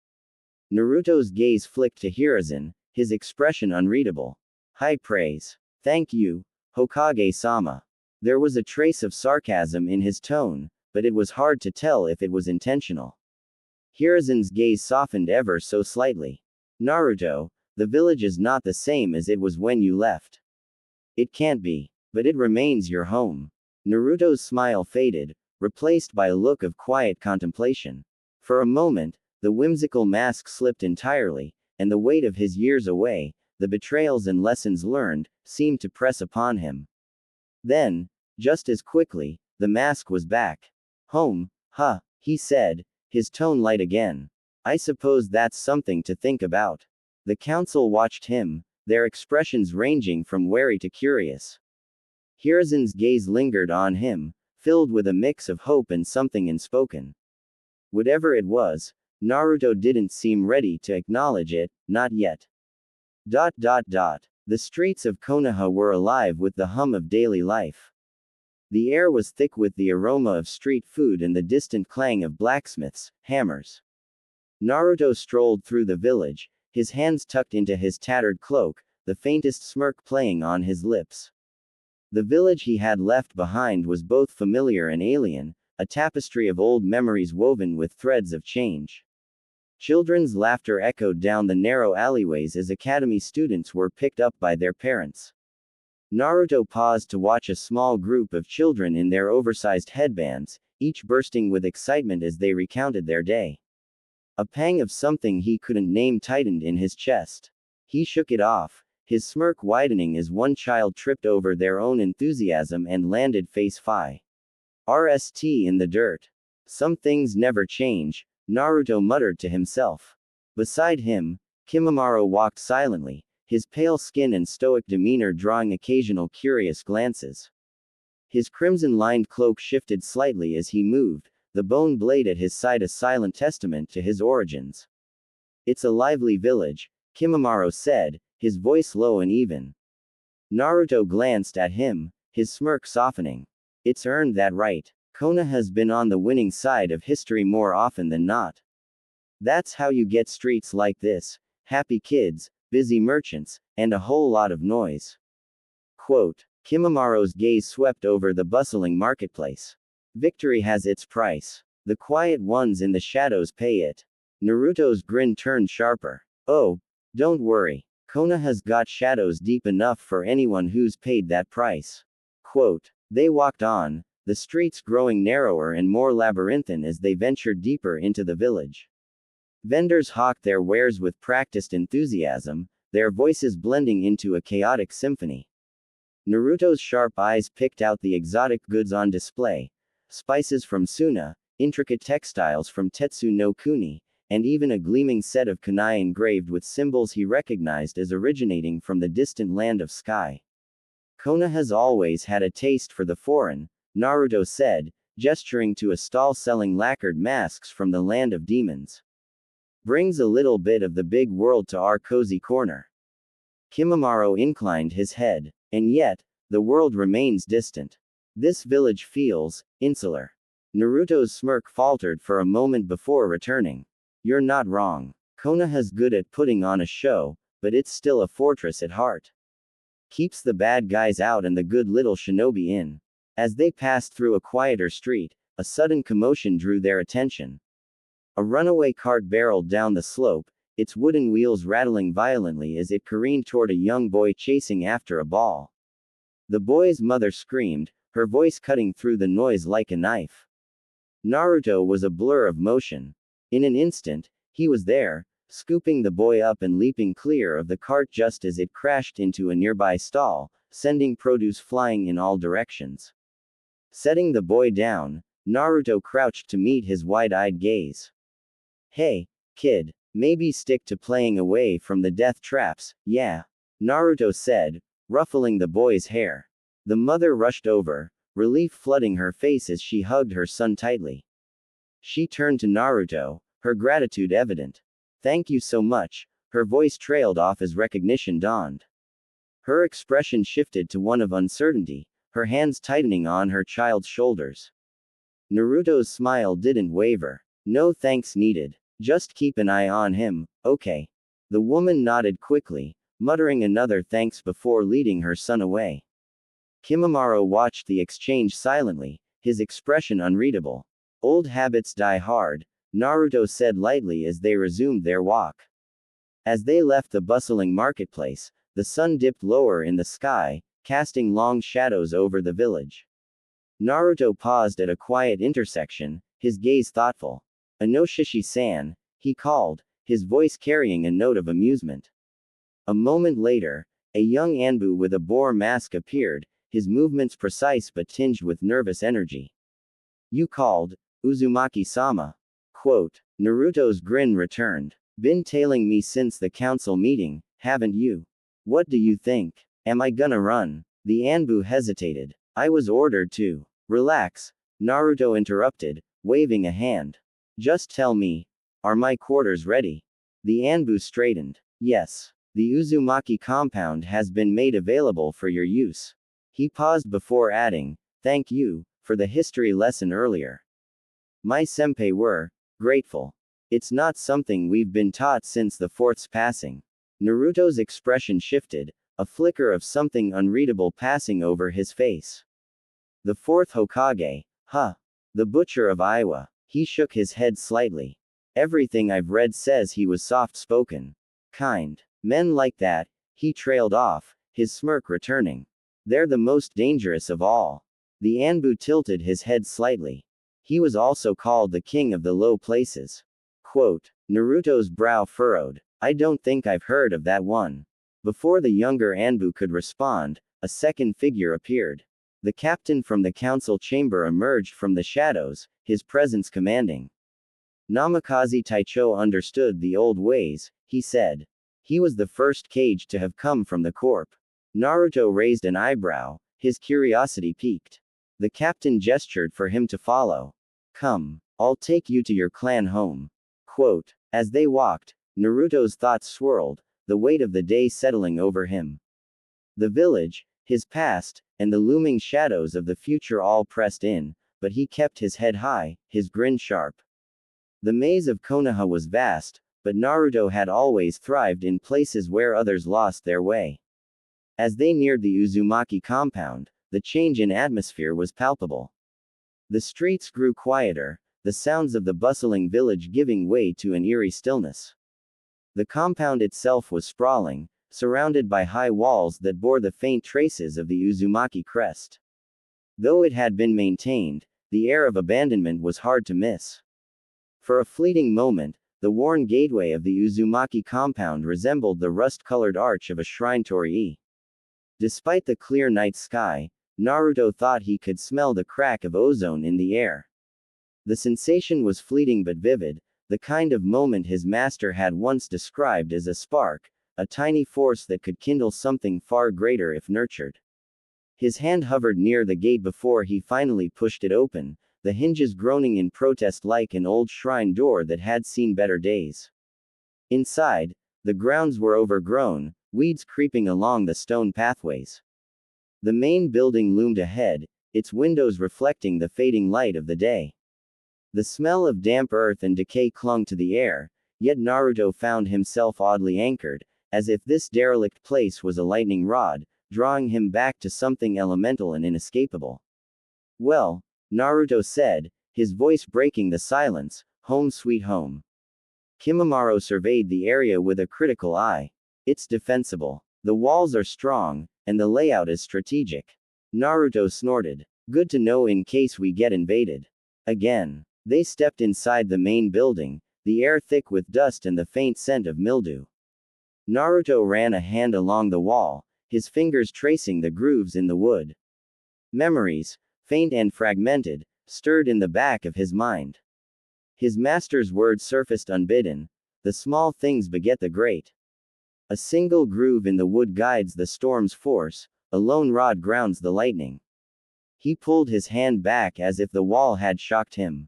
Naruto's gaze flicked to Hiruzen, his expression unreadable. High praise. Thank you, Hokage-sama. There was a trace of sarcasm in his tone, but it was hard to tell if it was intentional. Hiruzen's gaze softened ever so slightly. Naruto, the village is not the same as it was when you left. It can't be, but it remains your home. Naruto's smile faded, replaced by a look of quiet contemplation. For a moment, the whimsical mask slipped entirely, and the weight of his years away, the betrayals and lessons learned, seemed to press upon him. Then, just as quickly, the mask was back. Home, huh, he said, his tone light again. I suppose that's something to think about. The council watched him, their expressions ranging from wary to curious. Hiruzen's gaze lingered on him, filled with a mix of hope and something unspoken. Whatever it was, Naruto didn't seem ready to acknowledge it, not yet. The streets of Konoha were alive with the hum of daily life. The air was thick with the aroma of street food and the distant clang of blacksmiths' hammers. Naruto strolled through the village, his hands tucked into his tattered cloak, the faintest smirk playing on his lips. The village he had left behind was both familiar and alien, a tapestry of old memories woven with threads of change. Children's laughter echoed down the narrow alleyways as academy students were picked up by their parents. Naruto paused to watch a small group of children in their oversized headbands, each bursting with excitement as they recounted their day. A pang of something he couldn't name tightened in his chest. He shook it off, his smirk widening as one child tripped over their own enthusiasm and landed face-first in the dirt. Some things never change, Naruto muttered to himself. Beside him, Kimimaro walked silently, his pale skin and stoic demeanor drawing occasional curious glances. His crimson-lined cloak shifted slightly as he moved, the bone blade at his side a silent testament to his origins. It's a lively village, Kimimaro said, his voice low and even. Naruto glanced at him, his smirk softening. It's earned that right. Konoha has been on the winning side of history more often than not. That's how you get streets like this, happy kids, busy merchants, and a whole lot of noise. Quote. Kimimaro's gaze swept over the bustling marketplace. Victory has its price. The quiet ones in the shadows pay it. Naruto's grin turned sharper. Oh, don't worry. Konoha's got shadows deep enough for anyone who's paid that price. Quote. They walked on, the streets growing narrower and more labyrinthine as they ventured deeper into the village. Vendors hawked their wares with practiced enthusiasm, their voices blending into a chaotic symphony. Naruto's sharp eyes picked out the exotic goods on display, spices from Suna, intricate textiles from Tetsu no Kuni, and even a gleaming set of kunai engraved with symbols he recognized as originating from the distant land of sky. Konoha has always had a taste for the foreign, Naruto said, gesturing to a stall selling lacquered masks from the land of demons. Brings a little bit of the big world to our cozy corner. Kimimaro inclined his head. And yet, The world remains distant. This village feels insular. Naruto's smirk faltered for a moment before returning. You're not wrong. Konoha's good at putting on a show, but it's still a fortress at heart. Keeps the bad guys out and the good little shinobi in. As they passed through a quieter street, a sudden commotion drew their attention. A runaway cart barreled down the slope, its wooden wheels rattling violently as it careened toward a young boy chasing after a ball. The boy's mother screamed, her voice cutting through the noise like a knife. Naruto was a blur of motion. In an instant, he was there, scooping the boy up and leaping clear of the cart just as it crashed into a nearby stall, sending produce flying in all directions. Setting the boy down, Naruto crouched to meet his wide-eyed gaze. Hey, kid, maybe stick to playing away from the death traps, yeah? Naruto said, ruffling the boy's hair. The mother rushed over, relief flooding her face as she hugged her son tightly. She turned to Naruto, her gratitude evident. Thank you so much, her voice trailed off as recognition dawned. Her expression shifted to one of uncertainty, her hands tightening on her child's shoulders. Naruto's smile didn't waver. No thanks needed. Just keep an eye on him, okay? The woman nodded quickly, muttering another thanks before leading her son away. Kimimaro watched the exchange silently, his expression unreadable. Old habits die hard, Naruto said lightly as they resumed their walk. As they left the bustling marketplace, the sun dipped lower in the sky, casting long shadows over the village. Naruto paused at a quiet intersection, his gaze thoughtful. Inoshishi-san, he called, his voice carrying a note of amusement. A moment later, a young Anbu with a boar mask appeared, his movements precise but tinged with nervous energy. You called, Uzumaki-sama. Quote. Naruto's grin returned. Been tailing me since the council meeting, haven't you? What do you think? Am I gonna run? The Anbu hesitated. I was ordered to. Relax, Naruto interrupted, waving a hand. Just tell me, are my quarters ready? The Anbu straightened. Yes. The Uzumaki compound has been made available for your use. He paused before adding, thank you, for the history lesson earlier. My senpai were grateful. It's not something we've been taught since the fourth's passing. Naruto's expression shifted, a flicker of something unreadable passing over his face. The fourth Hokage, huh? The butcher of Iowa. He shook his head slightly. Everything I've read says he was soft-spoken. Kind. Men like that, he trailed off, his smirk returning. They're the most dangerous of all. The Anbu tilted his head slightly. He was also called the king of the low places. Quote. Naruto's brow furrowed. I don't think I've heard of that one. Before the younger Anbu could respond, a second figure appeared. The captain from the council chamber emerged from the shadows, his presence commanding. Namikaze Taicho understood the old ways, he said. He was the first Kage to have come from the corp. Naruto raised an eyebrow, his curiosity piqued. The captain gestured for him to follow. Come, I'll take you to your clan home. Quote. As they walked, Naruto's thoughts swirled, the weight of the day settling over him. The village, his past, and the looming shadows of the future all pressed in, but he kept his head high, his grin sharp. The maze of Konoha was vast, but Naruto had always thrived in places where others lost their way. As they neared the Uzumaki compound, the change in atmosphere was palpable. The streets grew quieter, the sounds of the bustling village giving way to an eerie stillness. The compound itself was sprawling, surrounded by high walls that bore the faint traces of the Uzumaki crest. Though it had been maintained, the air of abandonment was hard to miss. For a fleeting moment, the worn gateway of the Uzumaki compound resembled the rust-colored arch of a shrine torii. Despite the clear night sky, Naruto thought he could smell the crack of ozone in the air. The sensation was fleeting but vivid, the kind of moment his master had once described as a spark, a tiny force that could kindle something far greater if nurtured. His hand hovered near the gate before he finally pushed it open, the hinges groaning in protest like an old shrine door that had seen better days. Inside, the grounds were overgrown, weeds creeping along the stone pathways. The main building loomed ahead, its windows reflecting the fading light of the day. The smell of damp earth and decay clung to the air, yet Naruto found himself oddly anchored, as if this derelict place was a lightning rod, drawing him back to something elemental and inescapable. Well, Naruto said, his voice breaking the silence, home sweet home. Kimimaro surveyed the area with a critical eye. It's defensible. The walls are strong, and the layout is strategic. Naruto snorted. Good to know in case we get invaded. Again. They stepped inside the main building, the air thick with dust and the faint scent of mildew. Naruto ran a hand along the wall, his fingers tracing the grooves in the wood. Memories, faint and fragmented, stirred in the back of his mind. His master's words surfaced unbidden. The small things beget the great. A single groove in the wood guides the storm's force, a lone rod grounds the lightning. He pulled his hand back as if the wall had shocked him.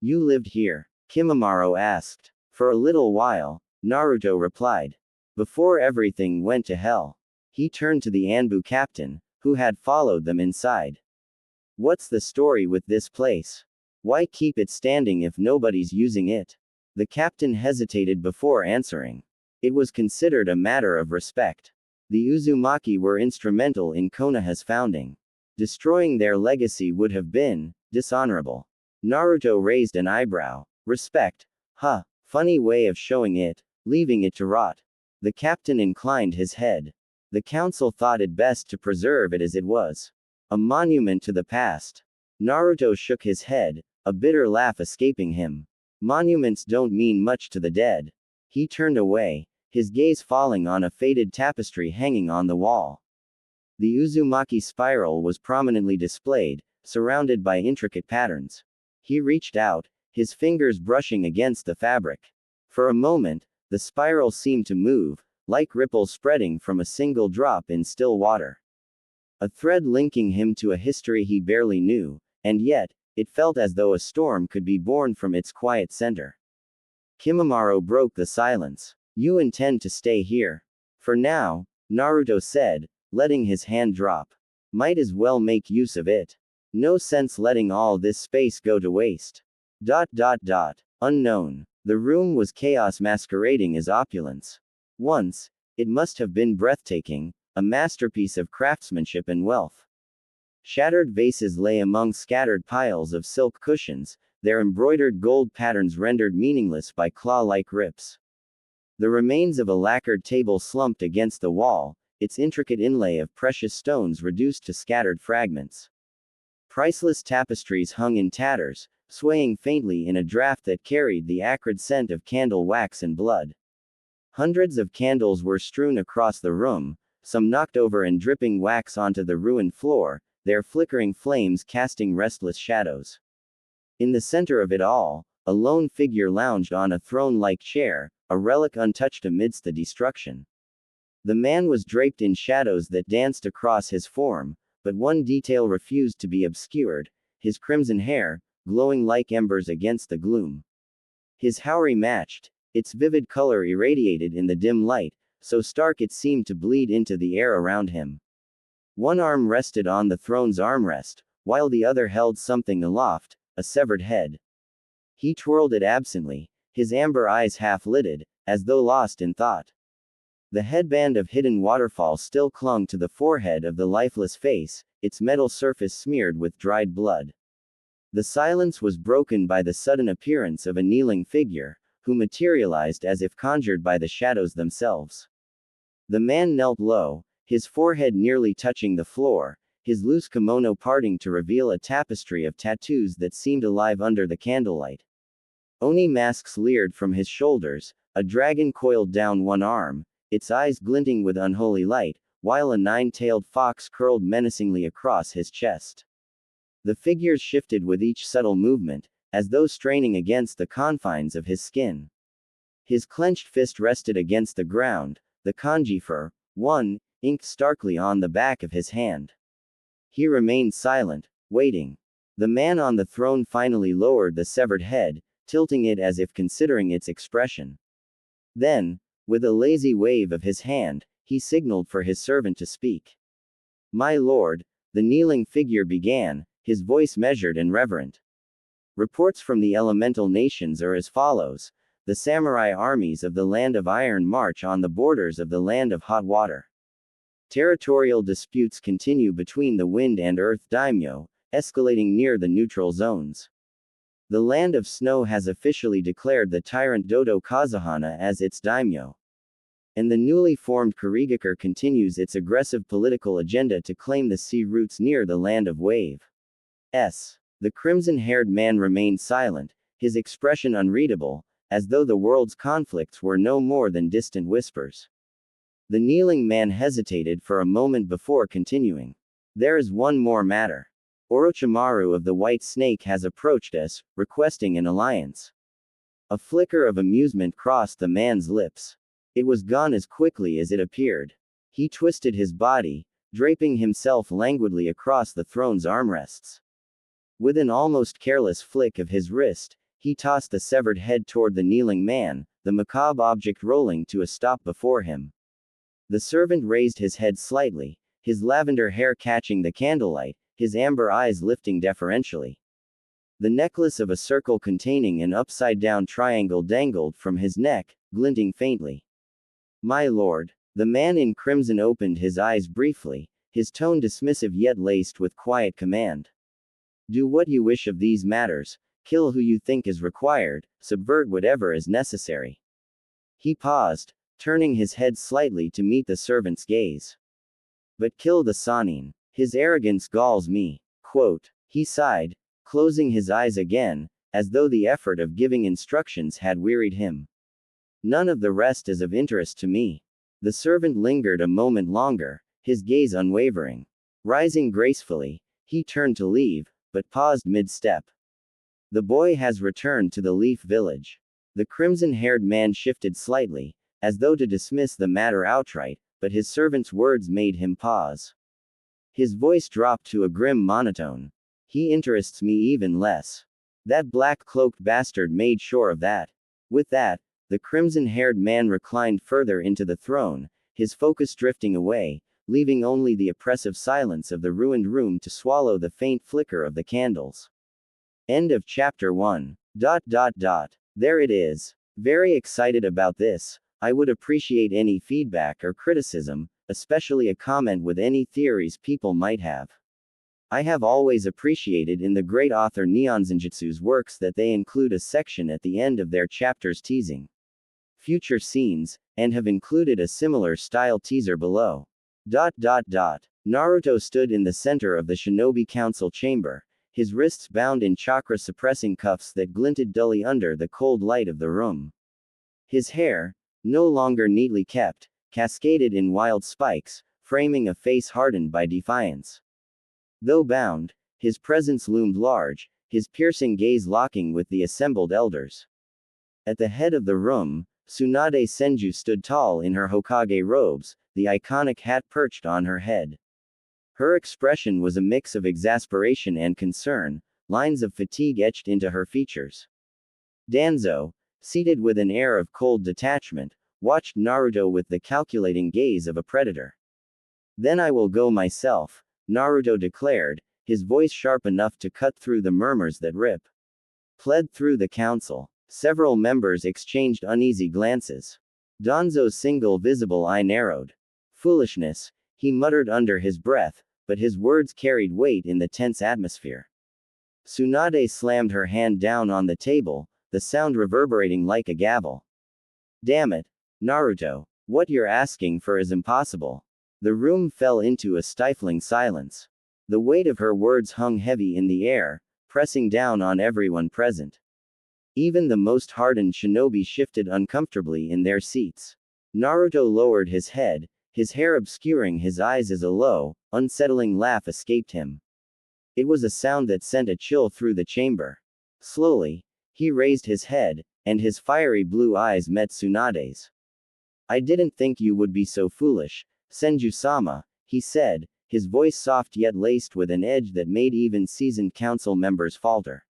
You lived here? Kimimaro asked. For a little while, Naruto replied. Before everything went to hell. He turned to the Anbu captain, who had followed them inside. What's the story with this place? Why keep it standing if nobody's using it? The captain hesitated before answering. It was considered a matter of respect. The Uzumaki were instrumental in Konoha's founding. Destroying their legacy would have been dishonorable. Naruto raised an eyebrow. Respect? Huh, funny way of showing it, leaving it to rot. The captain inclined his head. The council thought it best to preserve it as it was. A monument to the past. Naruto shook his head, a bitter laugh escaping him. Monuments don't mean much to the dead. He turned away, his gaze falling on a faded tapestry hanging on the wall. The Uzumaki spiral was prominently displayed, surrounded by intricate patterns. He reached out, his fingers brushing against the fabric. For a moment, the spiral seemed to move, like ripples spreading from a single drop in still water. A thread linking him to a history he barely knew, and yet, it felt as though a storm could be born from its quiet center. Kimimaro broke the silence. You intend to stay here? For now, Naruto said, letting his hand drop. Might as well make use of it. No sense letting all this space go to waste. Unknown. The room was chaos masquerading as opulence. Once, it must have been breathtaking, a masterpiece of craftsmanship and wealth. Shattered vases lay among scattered piles of silk cushions, their embroidered gold patterns rendered meaningless by claw-like rips. The remains of a lacquered table slumped against the wall, its intricate inlay of precious stones reduced to scattered fragments. Priceless tapestries hung in tatters, swaying faintly in a draft that carried the acrid scent of candle wax and blood. Hundreds of candles were strewn across the room, some knocked over and dripping wax onto the ruined floor, their flickering flames casting restless shadows. In the center of it all, a lone figure lounged on a throne-like chair, a relic untouched amidst the destruction. The man was draped in shadows that danced across his form, but one detail refused to be obscured, his crimson hair, glowing like embers against the gloom. His houri matched, its vivid color irradiated in the dim light, so stark it seemed to bleed into the air around him. One arm rested on the throne's armrest, while the other held something aloft, a severed head. He twirled it absently, his amber eyes half-lidded, as though lost in thought. The headband of hidden waterfall still clung to the forehead of the lifeless face, its metal surface smeared with dried blood. The silence was broken by the sudden appearance of a kneeling figure, who materialized as if conjured by the shadows themselves. The man knelt low, his forehead nearly touching the floor, his loose kimono parting to reveal a tapestry of tattoos that seemed alive under the candlelight. Oni masks leered from his shoulders, a dragon coiled down one arm, its eyes glinting with unholy light, while a nine-tailed fox curled menacingly across his chest. The figures shifted with each subtle movement, as though straining against the confines of his skin. His clenched fist rested against the ground, the kanji for one, inked starkly on the back of his hand. He remained silent, waiting. The man on the throne finally lowered the severed head, tilting it as if considering its expression. Then, with a lazy wave of his hand, he signaled for his servant to speak. My lord, the kneeling figure began, his voice measured and reverent. Reports from the elemental nations are as follows. The samurai armies of the Land of Iron march on the borders of the Land of Hot Water. Territorial disputes continue between the Wind and Earth daimyo, escalating near the neutral zones. The Land of Snow has officially declared the tyrant Dodo Kazuhana as its daimyo. And the newly formed Kurigakure continues its aggressive political agenda to claim the sea routes near the Land of Wave. The crimson-haired man remained silent, his expression unreadable, as though the world's conflicts were no more than distant whispers. The kneeling man hesitated for a moment before continuing. There is one more matter. Orochimaru of the White Snake has approached us, requesting an alliance. A flicker of amusement crossed the man's lips. It was gone as quickly as it appeared. He twisted his body, draping himself languidly across the throne's armrests. With an almost careless flick of his wrist, he tossed the severed head toward the kneeling man, the macabre object rolling to a stop before him. The servant raised his head slightly, his lavender hair catching the candlelight, his amber eyes lifting deferentially. The necklace of a circle containing an upside-down triangle dangled from his neck, glinting faintly. My lord. The man in crimson opened his eyes briefly, his tone dismissive yet laced with quiet command. Do what you wish of these matters, kill who you think is required, subvert whatever is necessary. He paused, turning his head slightly to meet the servant's gaze. But kill the Sanin. His arrogance galls me. Quote. He sighed, closing his eyes again, as though the effort of giving instructions had wearied him. None of the rest is of interest to me. The servant lingered a moment longer, his gaze unwavering. Rising gracefully, he turned to leave, but paused mid-step. The boy has returned to the Leaf Village. The crimson-haired man shifted slightly, as though to dismiss the matter outright, but his servant's words made him pause. His voice dropped to a grim monotone. He interests me even less. That black-cloaked bastard made sure of that. With that, the crimson-haired man reclined further into the throne, his focus drifting away, leaving only the oppressive silence of the ruined room to swallow the faint flicker of the candles. End of chapter 1. There it is. Very excited about this. I would appreciate any feedback or criticism, especially a comment with any theories people might have. I have always appreciated in the great author Neon Zenjutsu's works that they include a section at the end of their chapters teasing future scenes, and have included a similar style teaser below. Naruto stood in the center of the Shinobi Council chamber, his wrists bound in chakra-suppressing cuffs that glinted dully under the cold light of the room. His hair, no longer neatly kept, cascaded in wild spikes, framing a face hardened by defiance. Though bound, his presence loomed large, his piercing gaze locking with the assembled elders. At the head of the room, Tsunade Senju stood tall in her Hokage robes, the iconic hat perched on her head. Her expression was a mix of exasperation and concern, lines of fatigue etched into her features. Danzo, seated with an air of cold detachment, watched Naruto with the calculating gaze of a predator. Then I will go myself, Naruto declared, his voice sharp enough to cut through the murmurs that pled through the council. Several members exchanged uneasy glances. Danzo's single visible eye narrowed. Foolishness, he muttered under his breath, but his words carried weight in the tense atmosphere. Tsunade slammed her hand down on the table, the sound reverberating like a gavel. Damn it, Naruto, what you're asking for is impossible. The room fell into a stifling silence. The weight of her words hung heavy in the air, pressing down on everyone present. Even the most hardened shinobi shifted uncomfortably in their seats. Naruto lowered his head, his hair obscuring his eyes as a low, unsettling laugh escaped him. It was a sound that sent a chill through the chamber. Slowly, he raised his head, and his fiery blue eyes met Tsunade's. I didn't think you would be so foolish, Senju-sama, he said, his voice soft yet laced with an edge that made even seasoned council members falter.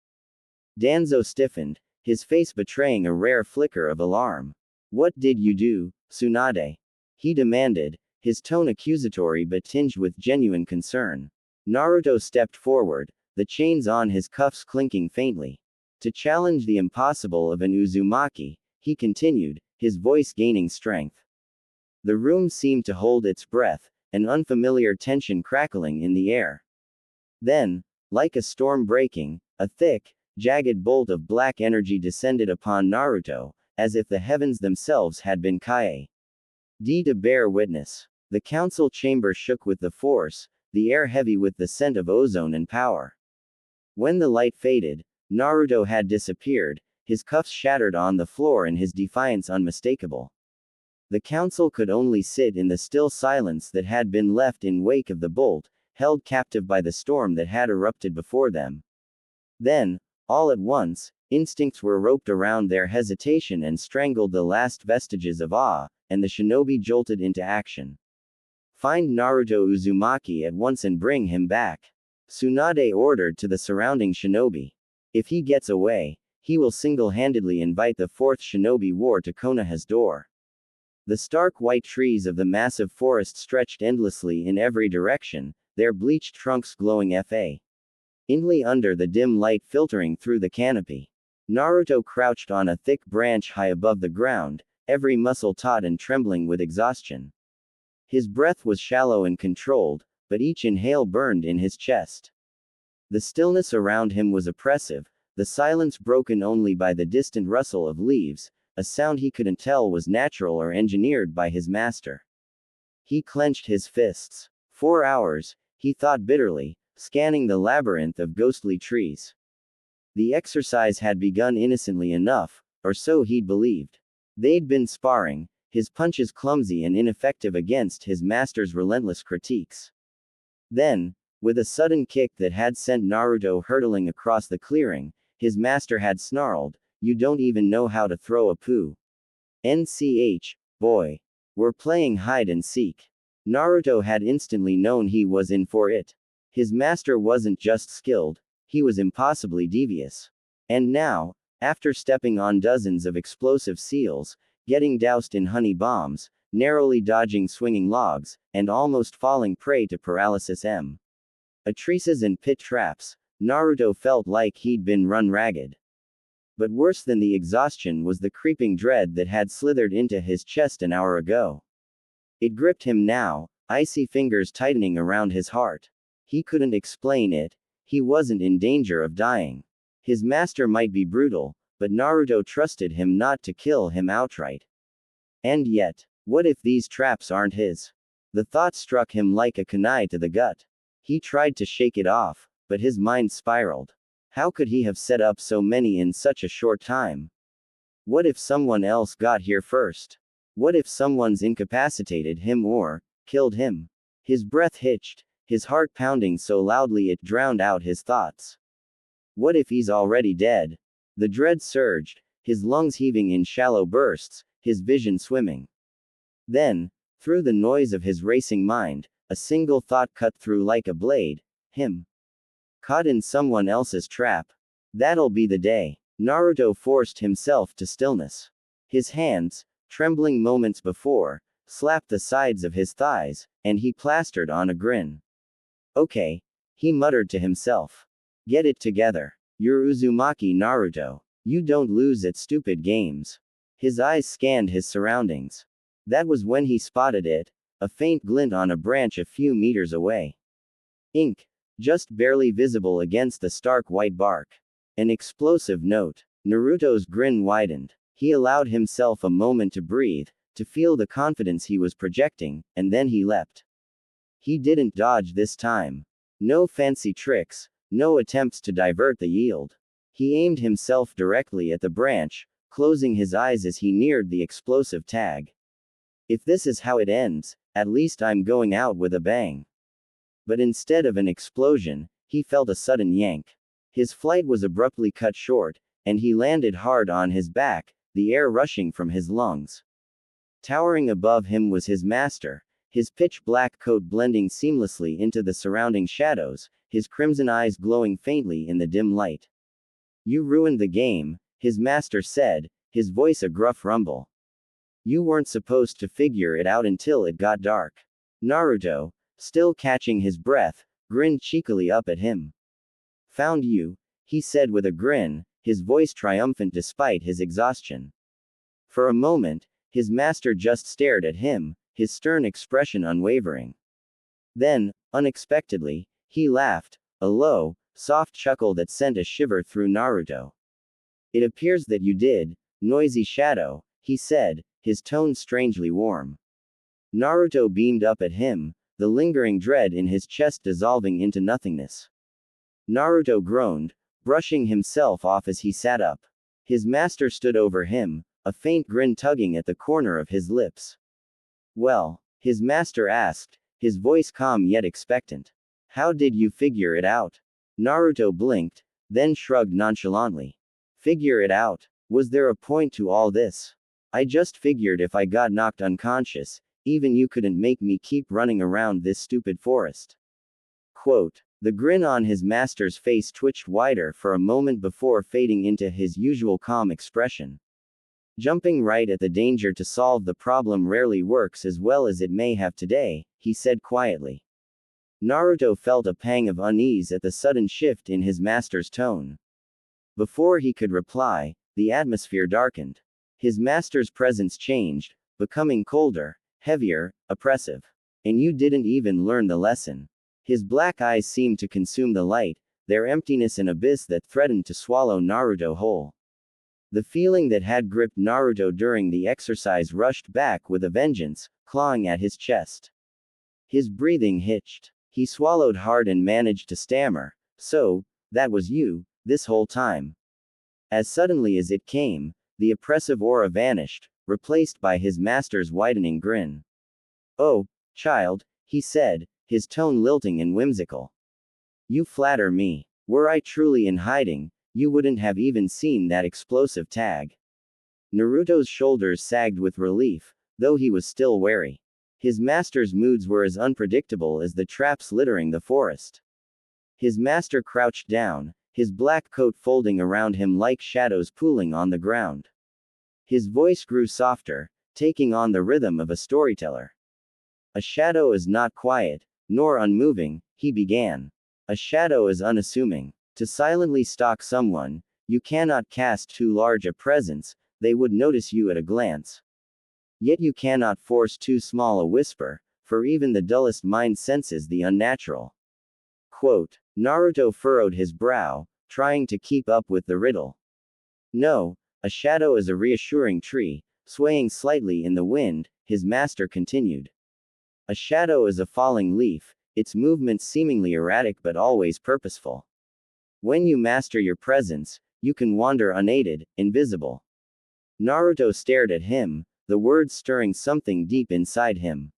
Danzo stiffened, his face betraying a rare flicker of alarm. What did you do, Tsunade? He demanded, his tone accusatory but tinged with genuine concern. Naruto stepped forward, the chains on his cuffs clinking faintly. To challenge the impossible of an Uzumaki, he continued, his voice gaining strength. The room seemed to hold its breath, an unfamiliar tension crackling in the air. Then, like a storm breaking, a thick, jagged bolt of black energy descended upon Naruto, as if the heavens themselves had been Kaie. To bear witness. The council chamber shook with the force, the air heavy with the scent of ozone and power. When the light faded, Naruto had disappeared, his cuffs shattered on the floor and his defiance unmistakable. The council could only sit in the still silence that had been left in wake of the bolt, held captive by the storm that had erupted before them. Then, all at once, instincts were roped around their hesitation and strangled the last vestiges of awe, and the shinobi jolted into action. Find Naruto Uzumaki at once and bring him back. Tsunade ordered to the surrounding shinobi. If he gets away, he will single-handedly invite the fourth shinobi war to Konoha's door. The stark white trees of the massive forest stretched endlessly in every direction, their bleached trunks glowing faintly under the dim light filtering through the canopy. Naruto crouched on a thick branch high above the ground, every muscle taut and trembling with exhaustion. His breath was shallow and controlled, but each inhale burned in his chest. The stillness around him was oppressive, the silence broken only by the distant rustle of leaves, a sound he couldn't tell was natural or engineered by his master. He clenched his fists. 4 hours, he thought bitterly, scanning the labyrinth of ghostly trees. The exercise had begun innocently enough, or so he'd believed. They'd been sparring, his punches clumsy and ineffective against his master's relentless critiques. Then, with a sudden kick that had sent Naruto hurtling across the clearing, his master had snarled, "You don't even know how to throw a poo. NCH, boy. We're playing hide and seek." Naruto had instantly known he was in for it. His master wasn't just skilled, he was impossibly devious. And now, after stepping on dozens of explosive seals, getting doused in honey bombs, narrowly dodging swinging logs, and almost falling prey to paralysis matrices and pit traps, Naruto felt like he'd been run ragged. But worse than the exhaustion was the creeping dread that had slithered into his chest an hour ago. It gripped him now, icy fingers tightening around his heart. He couldn't explain it, he wasn't in danger of dying. His master might be brutal, but Naruto trusted him not to kill him outright. And yet, what if these traps aren't his? The thought struck him like a kunai to the gut. He tried to shake it off, but his mind spiraled. How could he have set up so many in such a short time? What if someone else got here first? What if someone's incapacitated him or killed him? His breath hitched, his heart pounding so loudly it drowned out his thoughts. What if he's already dead? The dread surged, his lungs heaving in shallow bursts, his vision swimming. Then, through the noise of his racing mind, a single thought cut through like a blade, him. Caught in someone else's trap. That'll be the day. Naruto forced himself to stillness. His hands, trembling moments before, slapped the sides of his thighs, and he plastered on a grin. Okay, he muttered to himself. Get it together. You're Uzumaki Naruto. You don't lose at stupid games. His eyes scanned his surroundings. That was when he spotted it, a faint glint on a branch a few meters away. Ink. Just barely visible against the stark white bark. An explosive note. Naruto's grin widened. He allowed himself a moment to breathe, to feel the confidence he was projecting, and then he leapt. He didn't dodge this time. No fancy tricks, no attempts to divert the yield. He aimed himself directly at the branch, closing his eyes as he neared the explosive tag. If this is how it ends, at least I'm going out with a bang. But instead of an explosion, he felt a sudden yank. His flight was abruptly cut short, and he landed hard on his back, the air rushing from his lungs. Towering above him was his master, his pitch-black coat blending seamlessly into the surrounding shadows, his crimson eyes glowing faintly in the dim light. You ruined the game, his master said, his voice a gruff rumble. You weren't supposed to figure it out until it got dark. Naruto, still catching his breath, grinned cheekily up at him. Found you, he said with a grin, his voice triumphant despite his exhaustion. For a moment, his master just stared at him, his stern expression unwavering. Then, unexpectedly, he laughed, a low, soft chuckle that sent a shiver through Naruto. It appears that you did, noisy shadow, he said, his tone strangely warm. Naruto beamed up at him, the lingering dread in his chest dissolving into nothingness. Naruto groaned, brushing himself off as he sat up. His master stood over him, a faint grin tugging at the corner of his lips. Well, his master asked, his voice calm yet expectant. How did you figure it out? Naruto blinked, then shrugged nonchalantly. Figure it out? Was there a point to all this? I just figured if I got knocked unconscious, even you couldn't make me keep running around this stupid forest. Quote. The grin on his master's face twitched wider for a moment before fading into his usual calm expression. Jumping right at the danger to solve the problem rarely works as well as it may have today, he said quietly. Naruto felt a pang of unease at the sudden shift in his master's tone. Before he could reply, the atmosphere darkened. His master's presence changed, becoming colder, heavier, oppressive. And you didn't even learn the lesson. His black eyes seemed to consume the light, their emptiness an abyss that threatened to swallow Naruto whole. The feeling that had gripped Naruto during the exercise rushed back with a vengeance, clawing at his chest. His breathing hitched. He swallowed hard and managed to stammer, so, that was you, this whole time. As suddenly as it came, the oppressive aura vanished, replaced by his master's widening grin. Oh, child, he said, his tone lilting and whimsical. You flatter me. Were I truly in hiding, you wouldn't have even seen that explosive tag. Naruto's shoulders sagged with relief, though he was still wary. His master's moods were as unpredictable as the traps littering the forest. His master crouched down, his black coat folding around him like shadows pooling on the ground. His voice grew softer, taking on the rhythm of a storyteller. A shadow is not quiet, nor unmoving, he began. A shadow is unassuming. To silently stalk someone, you cannot cast too large a presence, they would notice you at a glance. Yet you cannot force too small a whisper, for even the dullest mind senses the unnatural. Quote. Naruto furrowed his brow, trying to keep up with the riddle. No, a shadow is a reassuring tree, swaying slightly in the wind, his master continued. A shadow is a falling leaf, its movements seemingly erratic but always purposeful. When you master your presence, you can wander unaided, invisible. Naruto stared at him, the words stirring something deep inside him.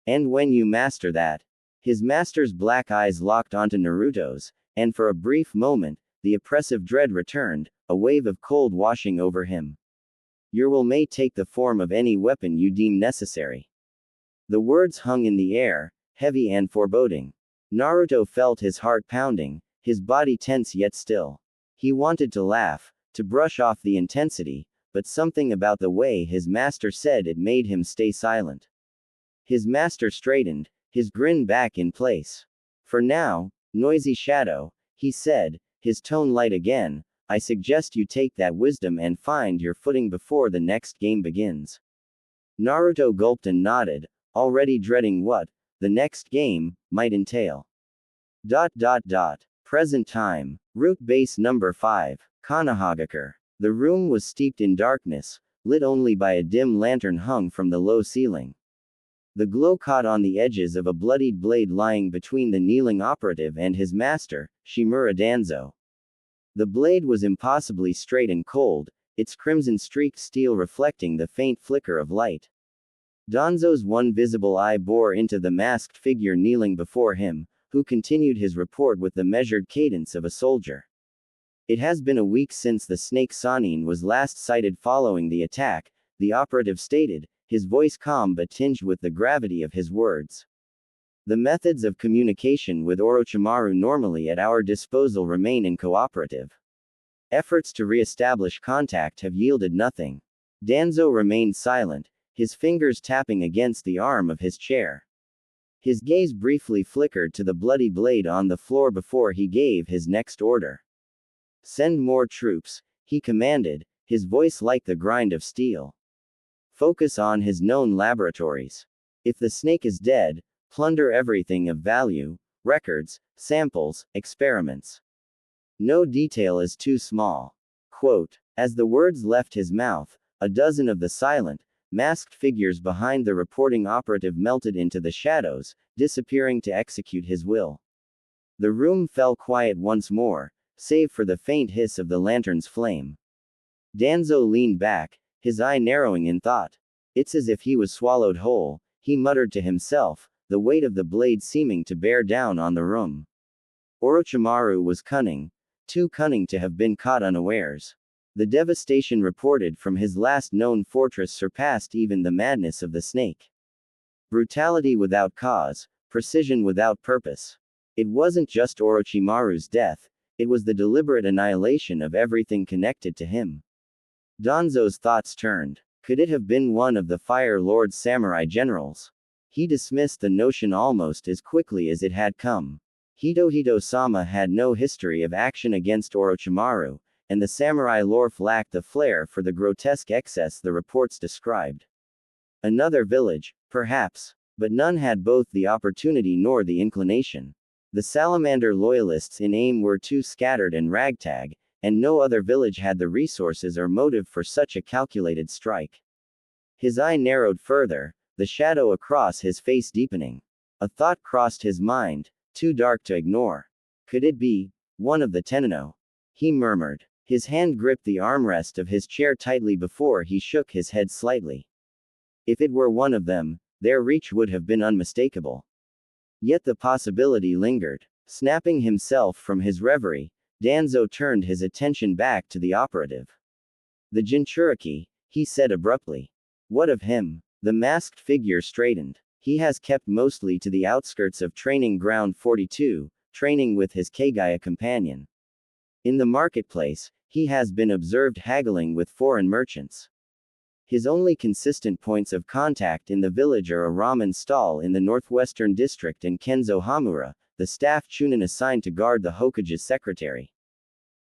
And when you master that, his master's black eyes locked onto Naruto's, and for a brief moment, the oppressive dread returned, a wave of cold washing over him. Your will may take the form of any weapon you deem necessary. The words hung in the air, heavy and foreboding. Naruto felt his heart pounding, his body tense yet still. He wanted to laugh, to brush off the intensity, but something about the way his master said it made him stay silent. His master straightened, his grin back in place. For now, noisy shadow, he said, his tone light again, I suggest you take that wisdom and find your footing before the next game begins. Naruto gulped and nodded, already dreading what the next game might entail. Present time. Root base number 5. Konohagakure. The room was steeped in darkness, lit only by a dim lantern hung from the low ceiling. The glow caught on the edges of a bloodied blade lying between the kneeling operative and his master, Shimura Danzo. The blade was impossibly straight and cold, its crimson-streaked steel reflecting the faint flicker of light. Danzo's one visible eye bore into the masked figure kneeling before him, who continued his report with the measured cadence of a soldier. It has been a week since the snake Sanin was last sighted following the attack, the operative stated, his voice calm but tinged with the gravity of his words. The methods of communication with Orochimaru normally at our disposal remain incooperative. Efforts to re-establish contact have yielded nothing. Danzo remained silent, his fingers tapping against the arm of his chair. His gaze briefly flickered to the bloody blade on the floor before he gave his next order. Send more troops, he commanded, his voice like the grind of steel. Focus on his known laboratories. If the snake is dead, plunder everything of value, records, samples, experiments. No detail is too small. Quote, as the words left his mouth, a dozen of the silent, masked figures behind the reporting operative melted into the shadows, disappearing to execute his will. The room fell quiet once more, save for the faint hiss of the lantern's flame. Danzo leaned back, his eye narrowing in thought. It's as if he was swallowed whole, he muttered to himself, the weight of the blade seeming to bear down on the room. Orochimaru was cunning, too cunning to have been caught unawares. The devastation reported from his last known fortress surpassed even the madness of the snake. Brutality without cause, precision without purpose. It wasn't just Orochimaru's death, it was the deliberate annihilation of everything connected to him. Danzo's thoughts turned. Could it have been one of the Fire Lord's samurai generals? He dismissed the notion almost as quickly as it had come. Hito-sama had no history of action against Orochimaru, and the samurai lore lacked the flair for the grotesque excess the reports described. Another village, perhaps, but none had both the opportunity nor the inclination. The salamander loyalists in AIM were too scattered and ragtag, and no other village had the resources or motive for such a calculated strike. His eye narrowed further, the shadow across his face deepening. A thought crossed his mind, too dark to ignore. Could it be one of the Tenno? He murmured. His hand gripped the armrest of his chair tightly before he shook his head slightly. If it were one of them, their reach would have been unmistakable. Yet the possibility lingered. Snapping himself from his reverie, Danzo turned his attention back to the operative. The Jinchuriki, he said abruptly. What of him? The masked figure straightened. He has kept mostly to the outskirts of Training Ground 42, training with his Kagaya companion. In the marketplace, he has been observed haggling with foreign merchants. His only consistent points of contact in the village are a ramen stall in the northwestern district and Kenzo Hamura, the staff chunin assigned to guard the Hokage's secretary.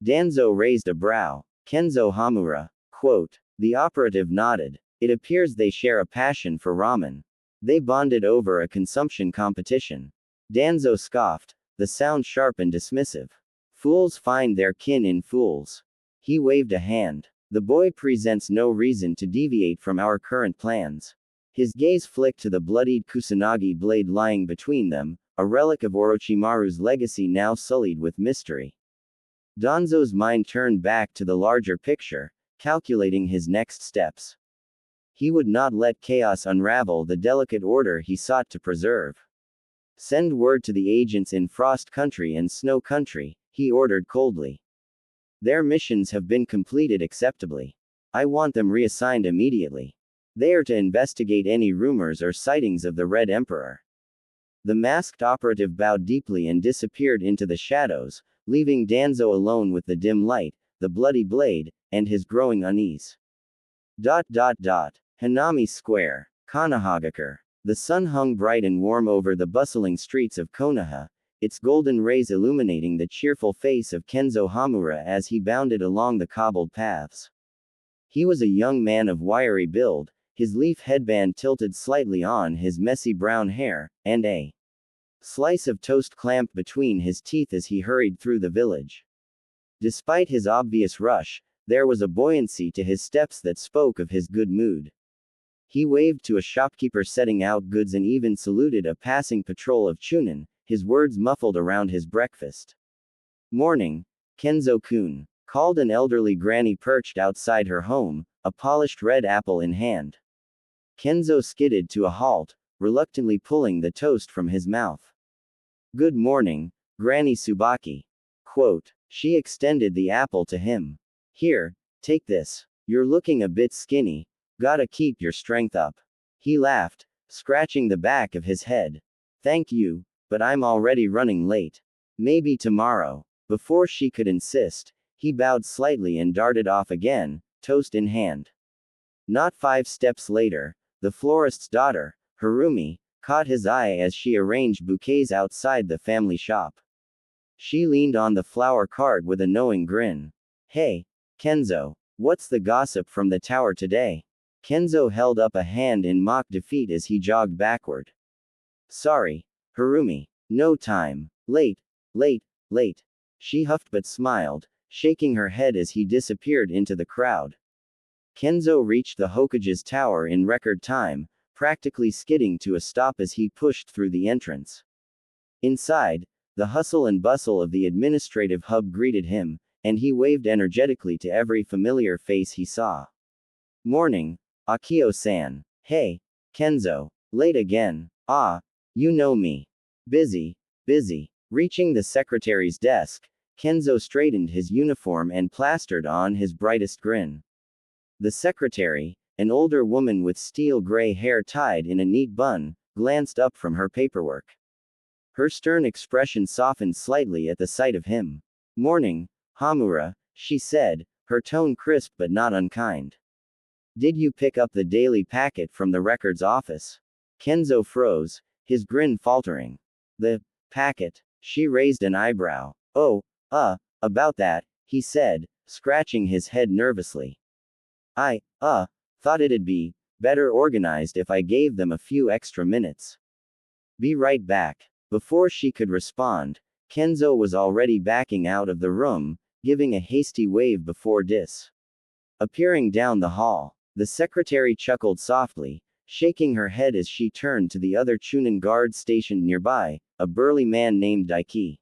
Danzo raised a brow. Kenzo Hamura. Quote. The operative nodded. It appears they share a passion for ramen. They bonded over a consumption competition. Danzo scoffed, the sound sharp and dismissive. Fools find their kin in fools. He waved a hand. The boy presents no reason to deviate from our current plans. His gaze flicked to the bloodied Kusanagi blade lying between them, a relic of Orochimaru's legacy now sullied with mystery. Danzo's mind turned back to the larger picture, calculating his next steps. He would not let chaos unravel the delicate order he sought to preserve. Send word to the agents in Frost Country and Snow Country, he ordered coldly. Their missions have been completed acceptably. I want them reassigned immediately. They are to investigate any rumors or sightings of the Red Emperor. The masked operative bowed deeply and disappeared into the shadows, leaving Danzo alone with the dim light, the bloody blade, and his growing unease. Hanami Square, Konohagakure. The sun hung bright and warm over the bustling streets of Konoha, its golden rays illuminating the cheerful face of Kenzo Hamura as he bounded along the cobbled paths. He was a young man of wiry build, his leaf headband tilted slightly on his messy brown hair, and a slice of toast clamped between his teeth as he hurried through the village. Despite his obvious rush, there was a buoyancy to his steps that spoke of his good mood. He waved to a shopkeeper setting out goods and even saluted a passing patrol of chunin, his words muffled around his breakfast. Morning, Kenzo-kun, called an elderly granny perched outside her home, a polished red apple in hand. Kenzo skidded to a halt, reluctantly pulling the toast from his mouth. Good morning, Granny Tsubaki. Quote. She extended the apple to him. Here, take this. You're looking a bit skinny. Gotta keep your strength up. He laughed, scratching the back of his head. Thank you, but I'm already running late. Maybe tomorrow. Before she could insist, he bowed slightly and darted off again, toast in hand. Not 5 steps later, the florist's daughter, Harumi, caught his eye as she arranged bouquets outside the family shop. She leaned on the flower cart with a knowing grin. Hey, Kenzo, what's the gossip from the tower today? Kenzo held up a hand in mock defeat as he jogged backward. Sorry, Harumi. No time. Late, late, late. She huffed but smiled, shaking her head as he disappeared into the crowd. Kenzo reached the Hokage's tower in record time, practically skidding to a stop as he pushed through the entrance. Inside, the hustle and bustle of the administrative hub greeted him, and he waved energetically to every familiar face he saw. Morning, Akio-san. Hey, Kenzo. Late again. Ah, you know me. Busy, busy. Reaching the secretary's desk, Kenzo straightened his uniform and plastered on his brightest grin. The secretary, an older woman with steel gray hair tied in a neat bun, glanced up from her paperwork. Her stern expression softened slightly at the sight of him. Morning, Hamura, she said, her tone crisp but not unkind. Did you pick up the daily packet from the records office? Kenzo froze, his grin faltering. The packet? She raised an eyebrow. Oh, about that, he said, scratching his head nervously. I thought it'd be better organized if I gave them a few extra minutes. Be right back. Before she could respond, Kenzo was already backing out of the room, giving a hasty wave before appearing down the hall. The secretary chuckled softly, shaking her head as she turned to the other Chunin guard stationed nearby, a burly man named Daiki.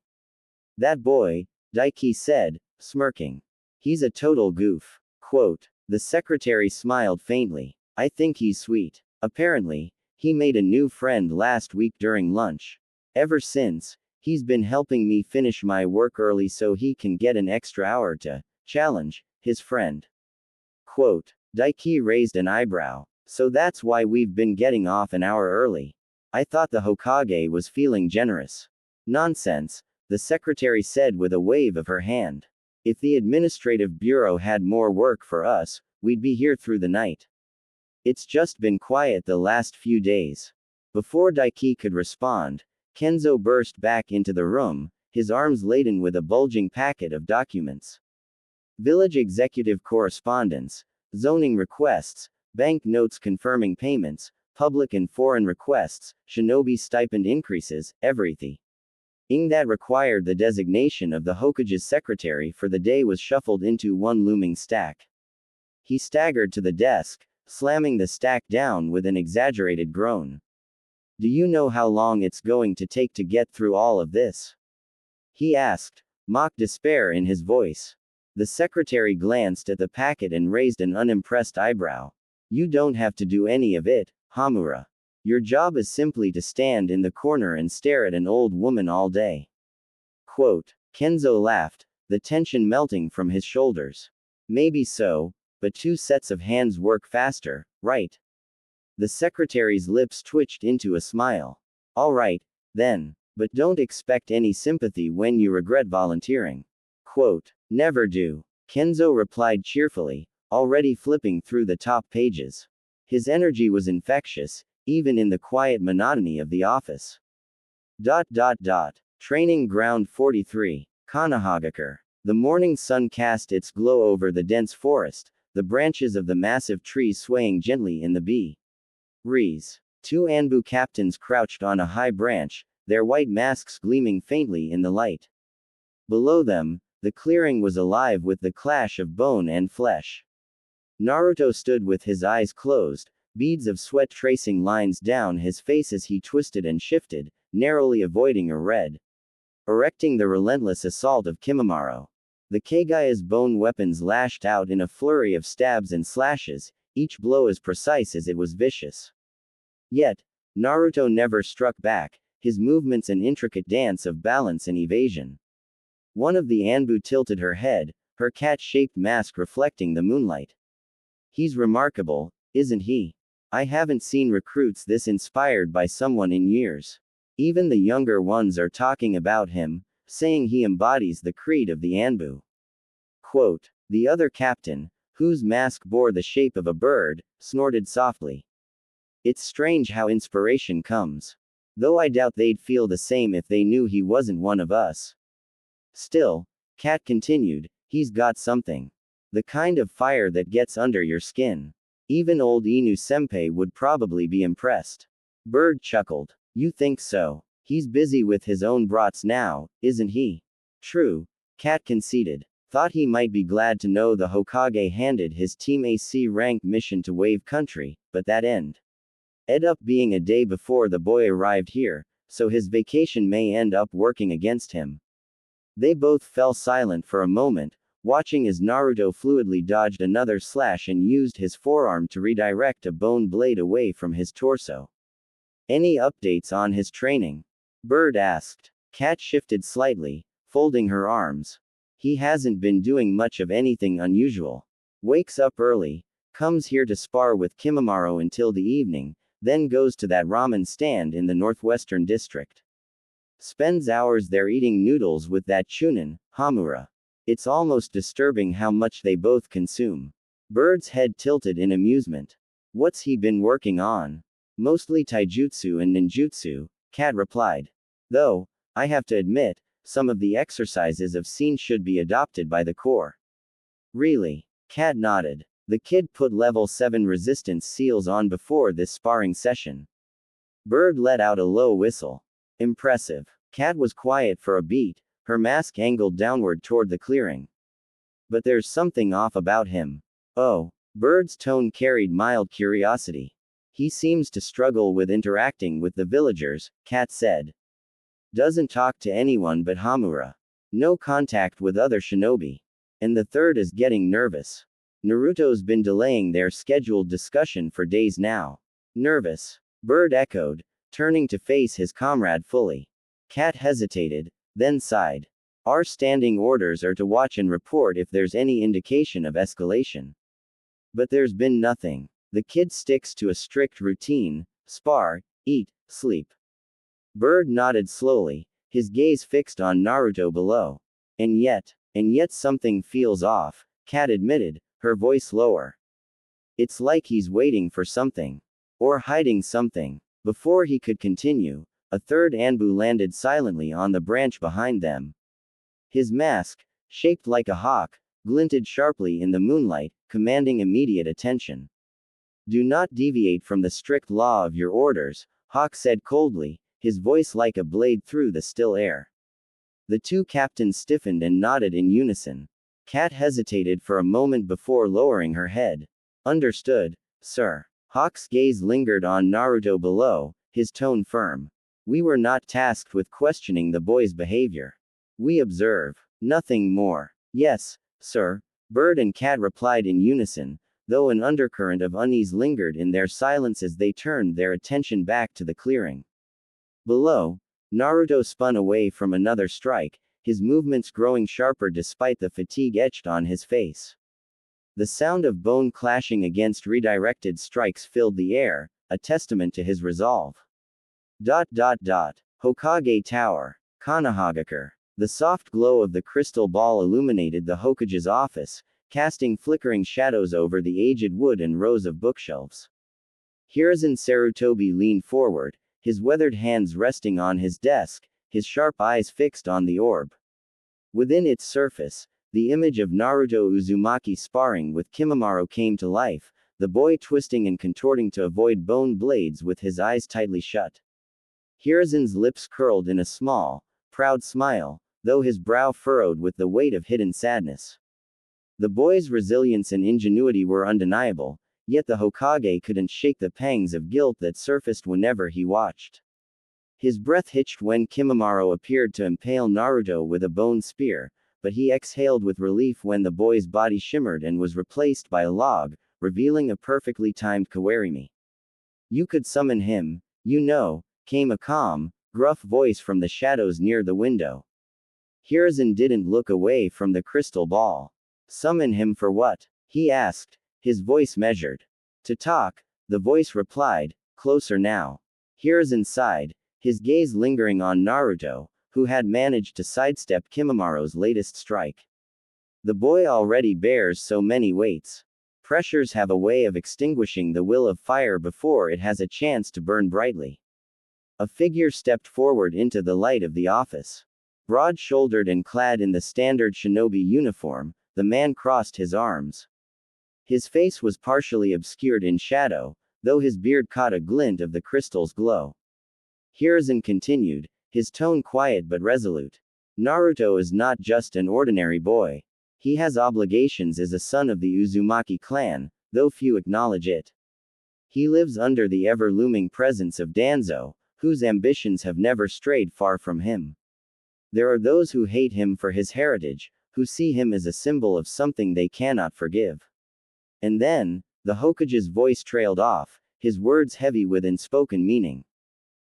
That boy, Daiki said, smirking. He's a total goof. Quote. The secretary smiled faintly. I think he's sweet. Apparently, he made a new friend last week during lunch. Ever since, he's been helping me finish my work early so he can get an extra hour to challenge his friend. Quote. Daiki raised an eyebrow. So that's why we've been getting off an hour early. I thought the Hokage was feeling generous. Nonsense, the secretary said with a wave of her hand. If the administrative bureau had more work for us, we'd be here through the night. It's just been quiet the last few days. Before Daiki could respond, Kenzo burst back into the room, his arms laden with a bulging packet of documents. Village executive correspondence, zoning requests, bank notes confirming payments, public and foreign requests, shinobi stipend increases, everything that required the designation of the Hokage's secretary for the day was shuffled into one looming stack. He staggered to the desk, slamming the stack down with an exaggerated groan. Do you know how long it's going to take to get through all of this? He asked, mock despair in his voice. The secretary glanced at the packet and raised an unimpressed eyebrow. You don't have to do any of it, Hamura. Your job is simply to stand in the corner and stare at an old woman all day. Quote. Kenzo laughed, the tension melting from his shoulders. Maybe so, but two sets of hands work faster, right? The secretary's lips twitched into a smile. All right, then, but don't expect any sympathy when you regret volunteering. Quote. Never do. Kenzo replied cheerfully, already flipping through the top pages. His energy was infectious, even in the quiet monotony of the office. Training Ground 43. Konohagakure. The morning sun cast its glow over the dense forest, the branches of the massive trees swaying gently in the breeze. Two Anbu captains crouched on a high branch, their white masks gleaming faintly in the light. Below them, the clearing was alive with the clash of bone and flesh. Naruto stood with his eyes closed, beads of sweat tracing lines down his face as he twisted and shifted, narrowly avoiding a red. Erecting the relentless assault of Kimimaro. The Kagaya's bone weapons lashed out in a flurry of stabs and slashes, each blow as precise as it was vicious. Yet, Naruto never struck back, his movements an intricate dance of balance and evasion. One of the Anbu tilted her head, her cat-shaped mask reflecting the moonlight. He's remarkable, isn't he? I haven't seen recruits this inspired by someone in years. Even the younger ones are talking about him, saying he embodies the creed of the Anbu. Quote. The other captain, whose mask bore the shape of a bird, snorted softly. It's strange how inspiration comes. Though I doubt they'd feel the same if they knew he wasn't one of us. Still, Kat continued, he's got something. The kind of fire that gets under your skin. Even old Inu Senpai would probably be impressed. Bird chuckled. You think so? He's busy with his own brats now, isn't he? True, Kat conceded. Thought he might be glad to know the Hokage handed his team a C-rank mission to Wave Country, but that ended up being a day before the boy arrived here, so his vacation may end up working against him. They both fell silent for a moment, watching as Naruto fluidly dodged another slash and used his forearm to redirect a bone blade away from his torso. Any updates on his training? Bird asked. Kat shifted slightly, folding her arms. He hasn't been doing much of anything unusual. Wakes up early, comes here to spar with Kimimaro until the evening, then goes to that ramen stand in the northwestern district. Spends hours there eating noodles with that chunin, Hamura. It's almost disturbing how much they both consume. Bird's head tilted in amusement. What's he been working on? Mostly taijutsu and ninjutsu, Kat replied. Though, I have to admit, some of the exercises I've seen should be adopted by the Corps. Really? Kat nodded. The kid put level 7 resistance seals on before this sparring session. Bird let out a low whistle. Impressive. Kat was quiet for a beat, her mask angled downward toward the clearing. But there's something off about him. Oh, Bird's tone carried mild curiosity. He seems to struggle with interacting with the villagers, Kat said. Doesn't talk to anyone but Hamura. No contact with other shinobi. And the third is getting nervous. Naruto's been delaying their scheduled discussion for days now. Nervous? Bird echoed, turning to face his comrade fully. Kat hesitated, then sighed. Our standing orders are to watch and report if there's any indication of escalation. But there's been nothing. The kid sticks to a strict routine: spar, eat, sleep. Bird nodded slowly, his gaze fixed on Naruto below. And yet something feels off, Kat admitted, her voice lower. It's like he's waiting for something. Or hiding something. Before he could continue, a third Anbu landed silently on the branch behind them. His mask, shaped like a hawk, glinted sharply in the moonlight, commanding immediate attention. Do not deviate from the strict law of your orders, Hawk said coldly, his voice like a blade through the still air. The two captains stiffened and nodded in unison. Kat hesitated for a moment before lowering her head. Understood, sir. Hawk's gaze lingered on Naruto below, his tone firm. We were not tasked with questioning the boy's behavior. We observe. Nothing more. Yes, sir, Bird and Kat replied in unison, though an undercurrent of unease lingered in their silence as they turned their attention back to the clearing. Below, Naruto spun away from another strike, his movements growing sharper despite the fatigue etched on his face. The sound of bone clashing against redirected strikes filled the air, a testament to his resolve. Hokage Tower. Konohagakure. The soft glow of the crystal ball illuminated the Hokage's office, casting flickering shadows over the aged wood and rows of bookshelves. Hiruzen Sarutobi leaned forward, his weathered hands resting on his desk, his sharp eyes fixed on the orb. Within its surface, the image of Naruto Uzumaki sparring with Kimimaro came to life, the boy twisting and contorting to avoid bone blades with his eyes tightly shut. Hiruzen's lips curled in a small, proud smile, though his brow furrowed with the weight of hidden sadness. The boy's resilience and ingenuity were undeniable, yet the Hokage couldn't shake the pangs of guilt that surfaced whenever he watched. His breath hitched when Kimimaro appeared to impale Naruto with a bone spear, but he exhaled with relief when the boy's body shimmered and was replaced by a log, revealing a perfectly timed Kawarimi. You could summon him, you know, came a calm, gruff voice from the shadows near the window. Hiruzen didn't look away from the crystal ball. Summon him for what? He asked, his voice measured. To talk, the voice replied, closer now. Hiruzen sighed, his gaze lingering on Naruto, who had managed to sidestep Kimimaro's latest strike. The boy already bears so many weights. Pressures have a way of extinguishing the will of fire before it has a chance to burn brightly. A figure stepped forward into the light of the office. Broad-shouldered and clad in the standard shinobi uniform, the man crossed his arms. His face was partially obscured in shadow, though his beard caught a glint of the crystal's glow. Hiruzen continued, his tone quiet but resolute. Naruto is not just an ordinary boy. He has obligations as a son of the Uzumaki clan, though few acknowledge it. He lives under the ever-looming presence of Danzo, whose ambitions have never strayed far from him. There are those who hate him for his heritage, who see him as a symbol of something they cannot forgive. And then, the Hokage's voice trailed off, his words heavy with unspoken meaning.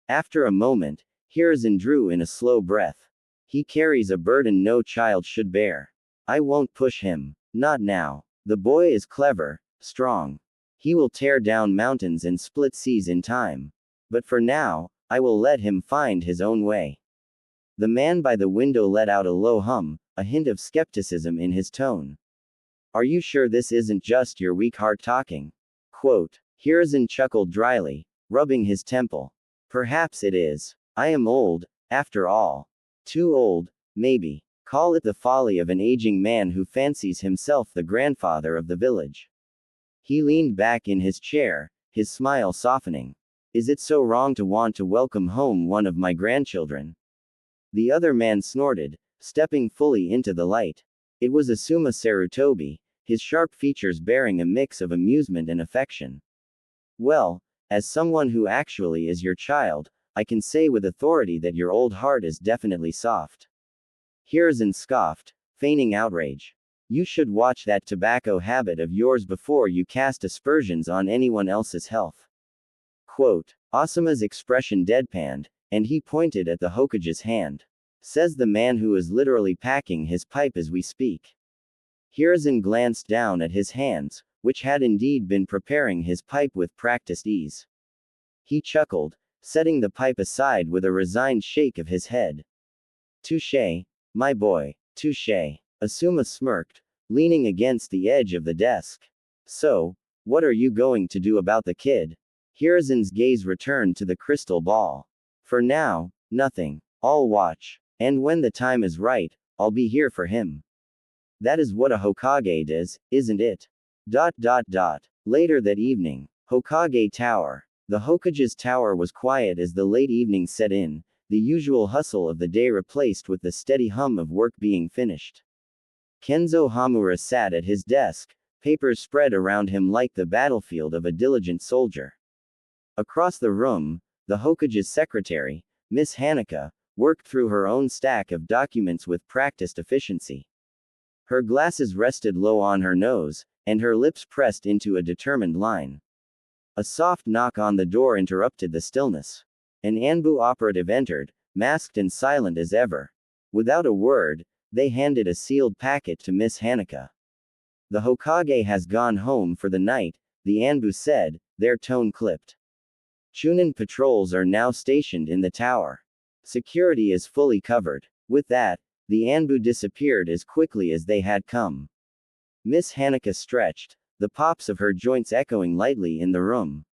After a moment, Hiruzen drew in a slow breath. He carries a burden no child should bear. I won't push him. Not now. The boy is clever, strong. He will tear down mountains and split seas in time. But for now, I will let him find his own way. The man by the window let out a low hum, a hint of skepticism in his tone. Are you sure this isn't just your weak heart talking? Quote. Hiruzen chuckled dryly, rubbing his temple. Perhaps it is. I am old, after all. Too old, maybe. Call it the folly of an aging man who fancies himself the grandfather of the village. He leaned back in his chair, his smile softening. Is it so wrong to want to welcome home one of my grandchildren? The other man snorted, stepping fully into the light. It was Asuma Sarutobi, his sharp features bearing a mix of amusement and affection. Well, as someone who actually is your child, I can say with authority that your old heart is definitely soft. Hiruzen scoffed, feigning outrage. You should watch that tobacco habit of yours before you cast aspersions on anyone else's health. Quote. Asuma's expression deadpanned, and he pointed at the Hokage's hand. Says the man who is literally packing his pipe as we speak. Hiruzen glanced down at his hands, which had indeed been preparing his pipe with practiced ease. He chuckled, setting the pipe aside with a resigned shake of his head. Touché, my boy, touché. Asuma smirked, leaning against the edge of the desk. So, what are you going to do about the kid? Hiruzen's gaze returned to the crystal ball. For now, nothing. I'll watch. And when the time is right, I'll be here for him. That is what a Hokage does, isn't it? Later that evening, Hokage Tower. The Hokage's tower was quiet as the late evening set in, the usual hustle of the day replaced with the steady hum of work being finished. Kenzo Hamura sat at his desk, papers spread around him like the battlefield of a diligent soldier. Across the room, the Hokage's secretary, Miss Hanaka, worked through her own stack of documents with practiced efficiency. Her glasses rested low on her nose, and her lips pressed into a determined line. A soft knock on the door interrupted the stillness. An Anbu operative entered, masked and silent as ever. Without a word, they handed a sealed packet to Miss Hanaka. The Hokage has gone home for the night, the Anbu said, their tone clipped. Chunin patrols are now stationed in the tower. Security is fully covered. With that, the Anbu disappeared as quickly as they had come. Miss Hanaka stretched, the pops of her joints echoing lightly in the room.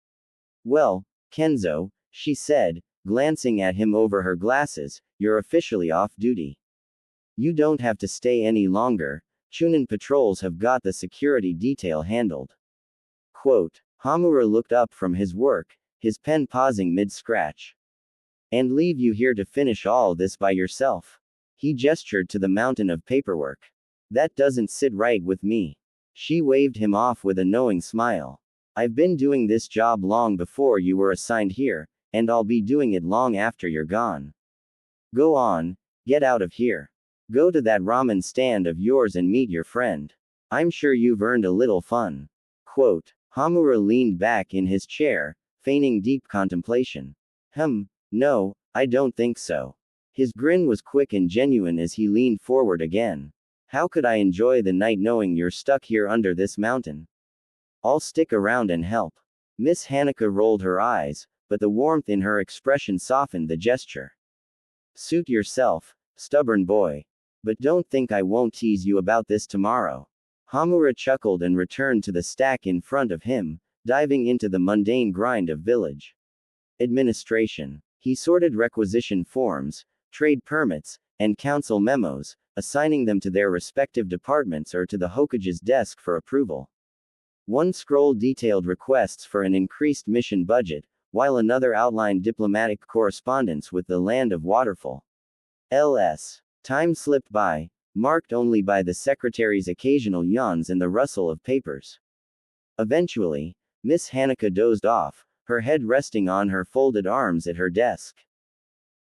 Well, Kenzo, she said, glancing at him over her glasses, you're officially off duty. You don't have to stay any longer, Chunin patrols have got the security detail handled. Quote. Hamura looked up from his work, his pen pausing mid-scratch. And leave you here to finish all this by yourself. He gestured to the mountain of paperwork. That doesn't sit right with me. She waved him off with a knowing smile. I've been doing this job long before you were assigned here, and I'll be doing it long after you're gone. Go on, get out of here. Go to that ramen stand of yours and meet your friend. I'm sure you've earned a little fun. Quote. Hamura leaned back in his chair, feigning deep contemplation. No, I don't think so. His grin was quick and genuine as he leaned forward again. How could I enjoy the night knowing you're stuck here under this mountain? I'll stick around and help. Miss Hanaka rolled her eyes, but the warmth in her expression softened the gesture. Suit yourself, stubborn boy. But don't think I won't tease you about this tomorrow. Hamura chuckled and returned to the stack in front of him, diving into the mundane grind of village administration. He sorted requisition forms, trade permits, and council memos, assigning them to their respective departments or to the Hokage's desk for approval. One scroll detailed requests for an increased mission budget, while another outlined diplomatic correspondence with the land of Waterfall. LS. Time slipped by, marked only by the secretary's occasional yawns and the rustle of papers. Eventually, Miss Hanaka dozed off, her head resting on her folded arms at her desk.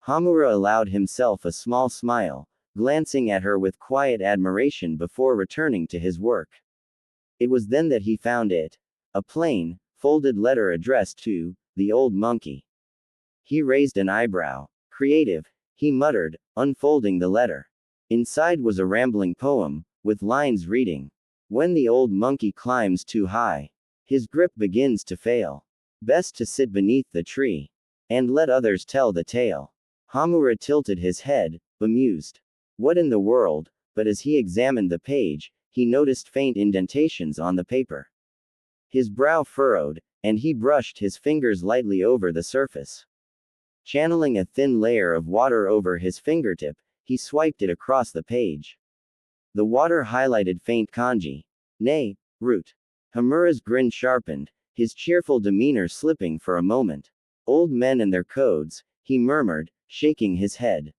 Hamura allowed himself a small smile, glancing at her with quiet admiration before returning to his work. It was then that he found it. A plain, folded letter addressed to the old monkey. He raised an eyebrow. Creative, he muttered, unfolding the letter. Inside was a rambling poem, with lines reading: When the old monkey climbs too high, his grip begins to fail. Best to sit beneath the tree, and let others tell the tale. Hamura tilted his head, bemused. What in the world? But as he examined the page, he noticed faint indentations on the paper. His brow furrowed, and he brushed his fingers lightly over the surface. Channeling a thin layer of water over his fingertip, he swiped it across the page. The water highlighted faint kanji. Nay, root. Hamura's grin sharpened, his cheerful demeanor slipping for a moment. Old men and their codes, he murmured, shaking his head.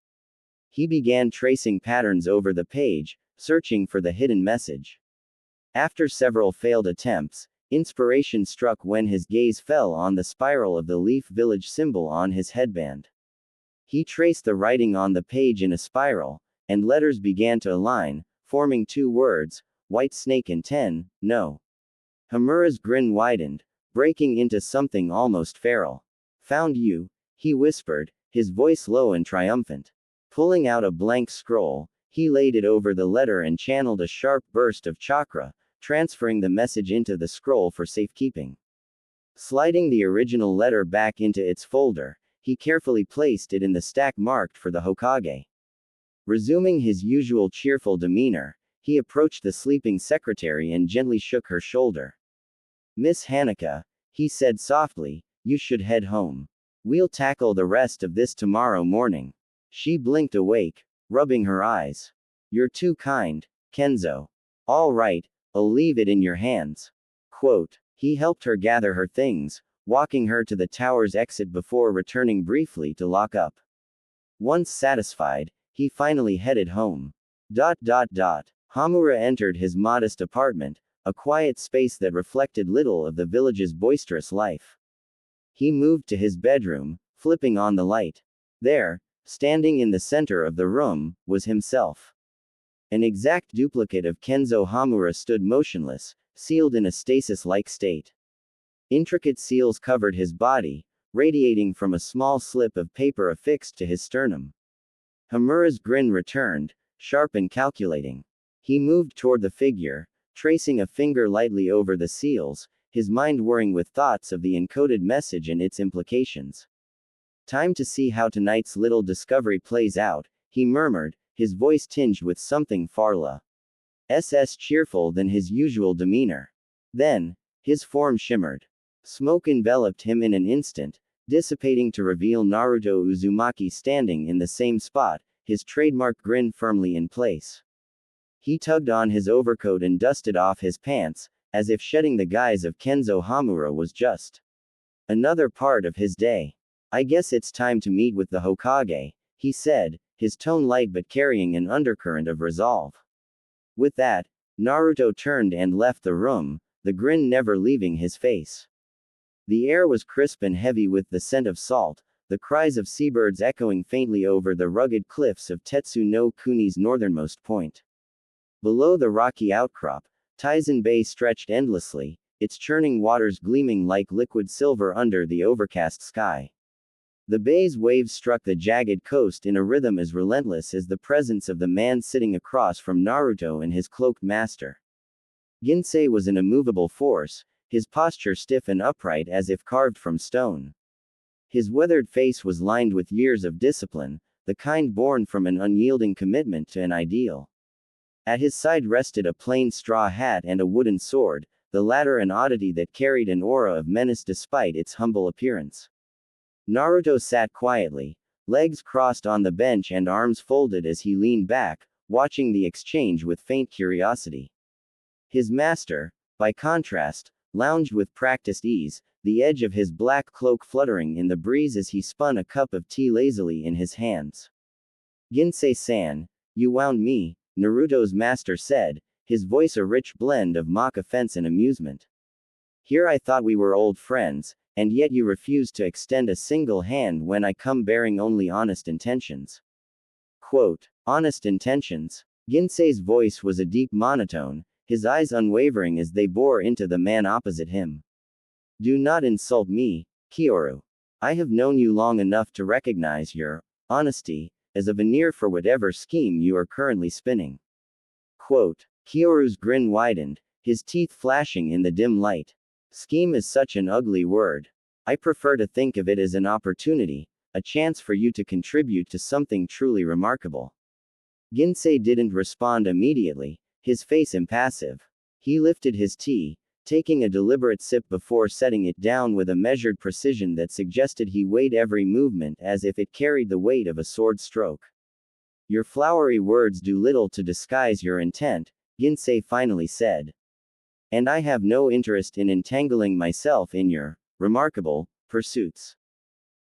He began tracing patterns over the page, searching for the hidden message. After several failed attempts, inspiration struck when his gaze fell on the spiral of the Leaf Village symbol on his headband. He traced the writing on the page in a spiral, and letters began to align, forming two words: White Snake and 10, no. Hamura's grin widened, breaking into something almost feral. Found you, he whispered, his voice low and triumphant. Pulling out a blank scroll, he laid it over the letter and channeled a sharp burst of chakra, transferring the message into the scroll for safekeeping. Sliding the original letter back into its folder, he carefully placed it in the stack marked for the Hokage. Resuming his usual cheerful demeanor, he approached the sleeping secretary and gently shook her shoulder. Miss Hanaka, he said softly, you should head home. We'll tackle the rest of this tomorrow morning. She blinked awake, rubbing her eyes. You're too kind, Kenzo. All right, I'll leave it in your hands. Quote. He helped her gather her things, walking her to the tower's exit before returning briefly to lock up. Once satisfied, he finally headed home. Hamura entered his modest apartment, a quiet space that reflected little of the village's boisterous life. He moved to his bedroom, flipping on the light. There, standing in the center of the room, was himself. An exact duplicate of Kenzo Hamura stood motionless, sealed in a stasis-like state. Intricate seals covered his body, radiating from a small slip of paper affixed to his sternum. Hamura's grin returned, sharp and calculating. He moved toward the figure, tracing a finger lightly over the seals, his mind whirring with thoughts of the encoded message and its implications. Time to see how tonight's little discovery plays out, he murmured, his voice tinged with something far less cheerful than his usual demeanor. Then, his form shimmered. Smoke enveloped him in an instant, dissipating to reveal Naruto Uzumaki standing in the same spot, his trademark grin firmly in place. He tugged on his overcoat and dusted off his pants, as if shedding the guise of Kenzo Hamura was just another part of his day. I guess it's time to meet with the Hokage, he said, his tone light but carrying an undercurrent of resolve. With that, Naruto turned and left the room, the grin never leaving his face. The air was crisp and heavy with the scent of salt, the cries of seabirds echoing faintly over the rugged cliffs of Tetsu no Kuni's northernmost point. Below the rocky outcrop, Taizen Bay stretched endlessly, its churning waters gleaming like liquid silver under the overcast sky. The bay's waves struck the jagged coast in a rhythm as relentless as the presence of the man sitting across from Naruto and his cloaked master. Ginsei was an immovable force, his posture stiff and upright as if carved from stone. His weathered face was lined with years of discipline, the kind born from an unyielding commitment to an ideal. At his side rested a plain straw hat and a wooden sword, the latter an oddity that carried an aura of menace despite its humble appearance. Naruto sat quietly, legs crossed on the bench and arms folded as he leaned back, watching the exchange with faint curiosity. His master, by contrast, lounged with practiced ease, the edge of his black cloak fluttering in the breeze as he spun a cup of tea lazily in his hands. "Ginsei-san, you wound me," Naruto's master said, his voice a rich blend of mock offense and amusement. "Here I thought we were old friends, and yet you refuse to extend a single hand when I come bearing only honest intentions." Quote, "Honest intentions?" Ginsei's voice was a deep monotone, his eyes unwavering as they bore into the man opposite him. "Do not insult me, Kyoru. I have known you long enough to recognize your honesty as a veneer for whatever scheme you are currently spinning." Quote, Kyoru's grin widened, his teeth flashing in the dim light. "Scheme is such an ugly word. I prefer to think of it as an opportunity, a chance for you to contribute to something truly remarkable." Ginsei didn't respond immediately, his face impassive. He lifted his tea, taking a deliberate sip before setting it down with a measured precision that suggested he weighed every movement as if it carried the weight of a sword stroke. "Your flowery words do little to disguise your intent," Ginsei finally said. "And I have no interest in entangling myself in your remarkable pursuits.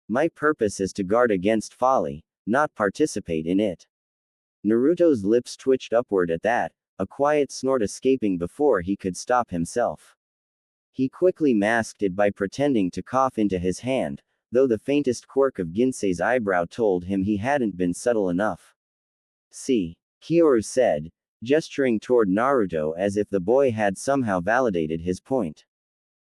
My purpose is to guard against folly, not participate in it." Naruto's lips twitched upward at that, a quiet snort escaping before he could stop himself. He quickly masked it by pretending to cough into his hand, though the faintest quirk of Ginsei's eyebrow told him he hadn't been subtle enough. "See," Kyoru said, gesturing toward Naruto as if the boy had somehow validated his point.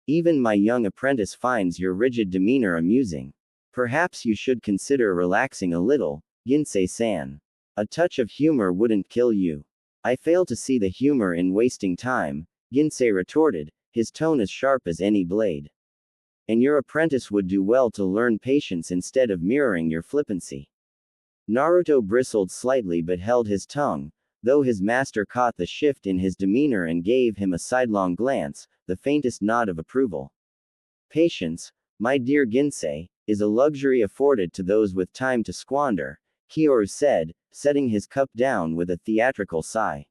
"Even my young apprentice finds your rigid demeanor amusing. Perhaps you should consider relaxing a little, Ginsei-san. A touch of humor wouldn't kill you." "I fail to see the humor in wasting time," Ginsei retorted, his tone as sharp as any blade. "And your apprentice would do well to learn patience instead of mirroring your flippancy." Naruto bristled slightly but held his tongue, though his master caught the shift in his demeanor and gave him a sidelong glance, the faintest nod of approval. "Patience, my dear Ginsei, is a luxury afforded to those with time to squander," Kyoru said, setting his cup down with a theatrical sigh.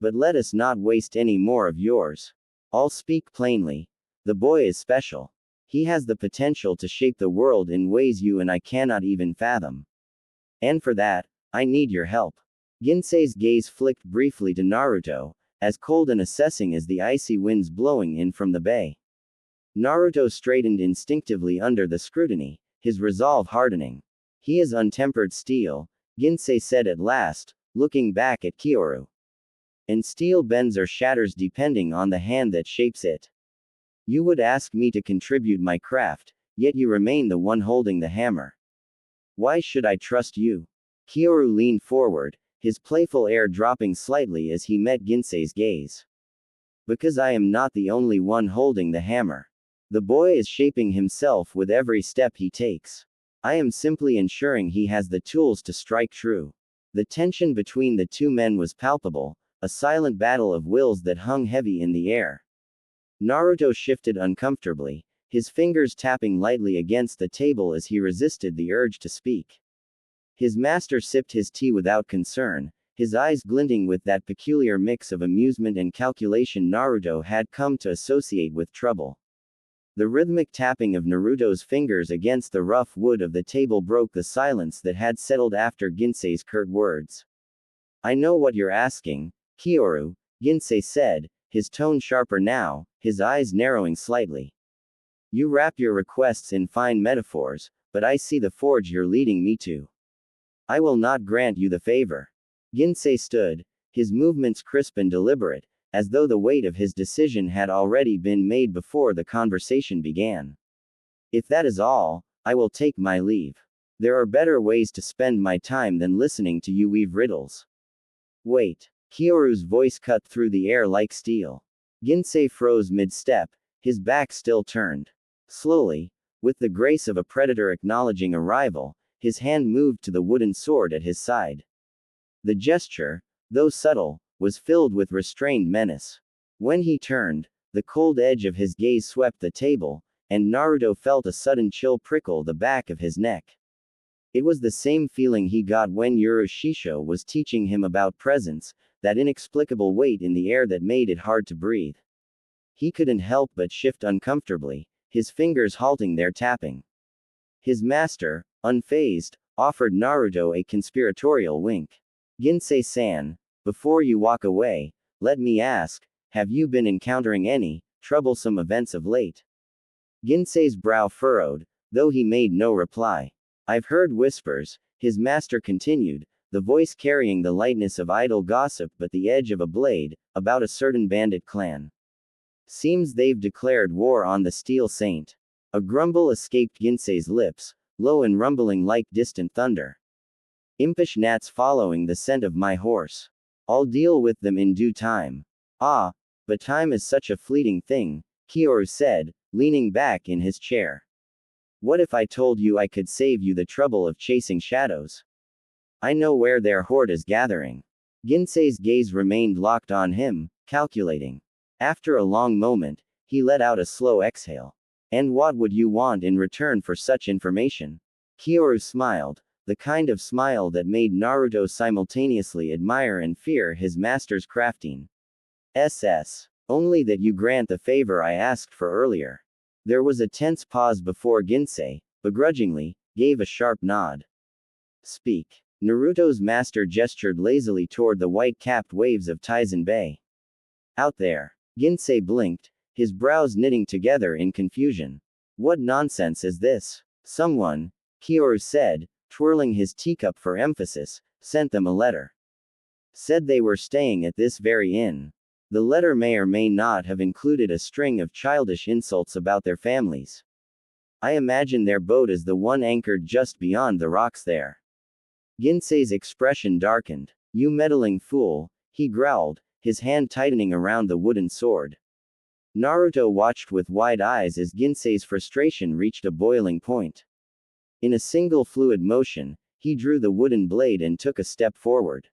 "But let us not waste any more of yours. I'll speak plainly. The boy is special. He has the potential to shape the world in ways you and I cannot even fathom. And for that, I need your help." Ginsei's gaze flicked briefly to Naruto, as cold and assessing as the icy winds blowing in from the bay. Naruto straightened instinctively under the scrutiny, his resolve hardening. "He is untempered steel," Ginsei said at last, looking back at Kyoru. "And steel bends or shatters depending on the hand that shapes it. You would ask me to contribute my craft, yet you remain the one holding the hammer. Why should I trust you?" Kyoru leaned forward, his playful air dropping slightly as he met Ginsei's gaze. "Because I am not the only one holding the hammer. The boy is shaping himself with every step he takes. I am simply ensuring he has the tools to strike true." The tension between the two men was palpable, a silent battle of wills that hung heavy in the air. Naruto shifted uncomfortably, his fingers tapping lightly against the table as he resisted the urge to speak. His master sipped his tea without concern, his eyes glinting with that peculiar mix of amusement and calculation Naruto had come to associate with trouble. The rhythmic tapping of Naruto's fingers against the rough wood of the table broke the silence that had settled after Ginsei's curt words. "I know what you're asking, Kyoru," Ginsei said, his tone sharper now, his eyes narrowing slightly. "You wrap your requests in fine metaphors, but I see the forge you're leading me to. I will not grant you the favor." Ginsei stood, his movements crisp and deliberate, as though the weight of his decision had already been made before the conversation began. "If that is all, I will take my leave. There are better ways to spend my time than listening to you weave riddles." "Wait." Kyoru's voice cut through the air like steel. Ginsei froze mid-step, his back still turned. Slowly, with the grace of a predator acknowledging a rival, his hand moved to the wooden sword at his side. The gesture, though subtle, was filled with restrained menace. When he turned, the cold edge of his gaze swept the table, and Naruto felt a sudden chill prickle the back of his neck. It was the same feeling he got when Shisho was teaching him about presence, that inexplicable weight in the air that made it hard to breathe. He couldn't help but shift uncomfortably, his fingers halting their tapping. His master, unfazed, offered Naruto a conspiratorial wink. Ginsei-san, before you walk away, let me ask, have you been encountering any troublesome events of late? Ginsei's brow furrowed, though he made no reply. I've heard whispers, his master continued, the voice carrying the lightness of idle gossip but the edge of a blade, about a certain bandit clan. Seems they've declared war on the Steel Saint. A grumble escaped Ginsei's lips, low and rumbling like distant thunder. Impish gnats following the scent of my horse. I'll deal with them in due time. Ah, but time is such a fleeting thing, Kyoru said, leaning back in his chair. What if I told you I could save you the trouble of chasing shadows? I know where their horde is gathering. Ginsei's gaze remained locked on him, calculating. After a long moment, he let out a slow exhale. And what would you want in return for such information? Kyoru smiled, the kind of smile that made Naruto simultaneously admire and fear his master's crafting. Only that you grant the favor I asked for earlier. There was a tense pause before Ginsei, begrudgingly, gave a sharp nod. Speak. Naruto's master gestured lazily toward the white-capped waves of Taizen Bay. Out there. Ginsei blinked, his brows knitting together in confusion. What nonsense is this? Someone, Kyoru said, twirling his teacup for emphasis, sent them a letter. Said they were staying at this very inn. The letter may or may not have included a string of childish insults about their families. I imagine their boat is the one anchored just beyond the rocks there. Ginsei's expression darkened. You meddling fool, he growled, his hand tightening around the wooden sword. Naruto watched with wide eyes as Ginsei's frustration reached a boiling point. In a single fluid motion, he drew the wooden blade and took a step forward.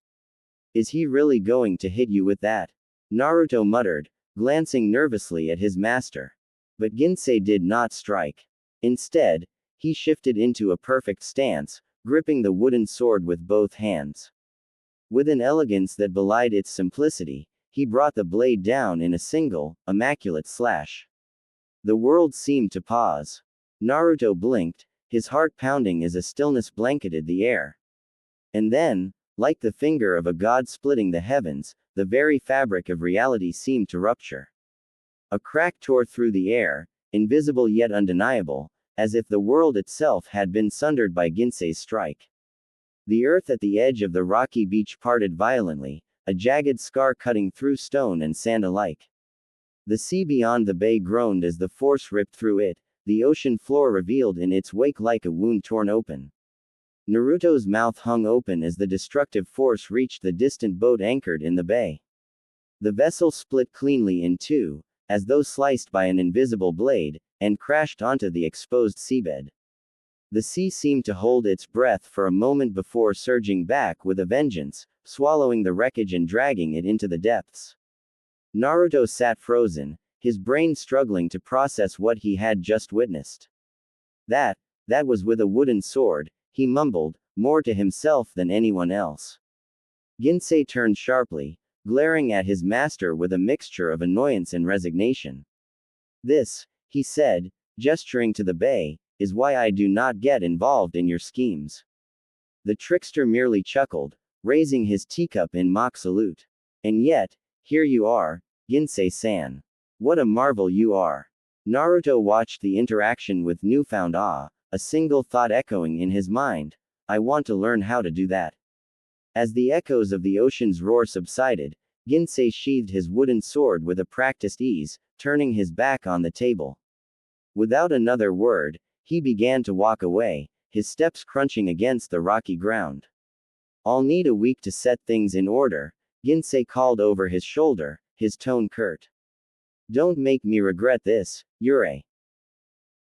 Is he really going to hit you with that? Naruto muttered, glancing nervously at his master. But Ginsei did not strike. Instead, he shifted into a perfect stance, gripping the wooden sword with both hands. With an elegance that belied its simplicity, he brought the blade down in a single, immaculate slash. The world seemed to pause. Naruto blinked, his heart pounding as a stillness blanketed the air. And then, like the finger of a god splitting the heavens, the very fabric of reality seemed to rupture. A crack tore through the air, invisible yet undeniable, as if the world itself had been sundered by Ginsei's strike. The earth at the edge of the rocky beach parted violently, a jagged scar cutting through stone and sand alike. The sea beyond the bay groaned as the force ripped through it, the ocean floor revealed in its wake like a wound torn open. Naruto's mouth hung open as the destructive force reached the distant boat anchored in the bay. The vessel split cleanly in two, as though sliced by an invisible blade, and crashed onto the exposed seabed. The sea seemed to hold its breath for a moment before surging back with a vengeance, swallowing the wreckage and dragging it into the depths. Naruto sat frozen, his brain struggling to process what he had just witnessed. That was with a wooden sword, he mumbled, more to himself than anyone else. Ginsei turned sharply, glaring at his master with a mixture of annoyance and resignation. This, he said, gesturing to the bay, is why I do not get involved in your schemes. The trickster merely chuckled, raising his teacup in mock salute. And yet, here you are, Ginsei-san. What a marvel you are. Naruto watched the interaction with newfound awe, a single thought echoing in his mind. I want to learn how to do that. As the echoes of the ocean's roar subsided, Ginsei sheathed his wooden sword with a practiced ease, turning his back on the table. Without another word, he began to walk away, his steps crunching against the rocky ground. I'll need a week to set things in order, Ginsei called over his shoulder, his tone curt. Don't make me regret this, Yurei.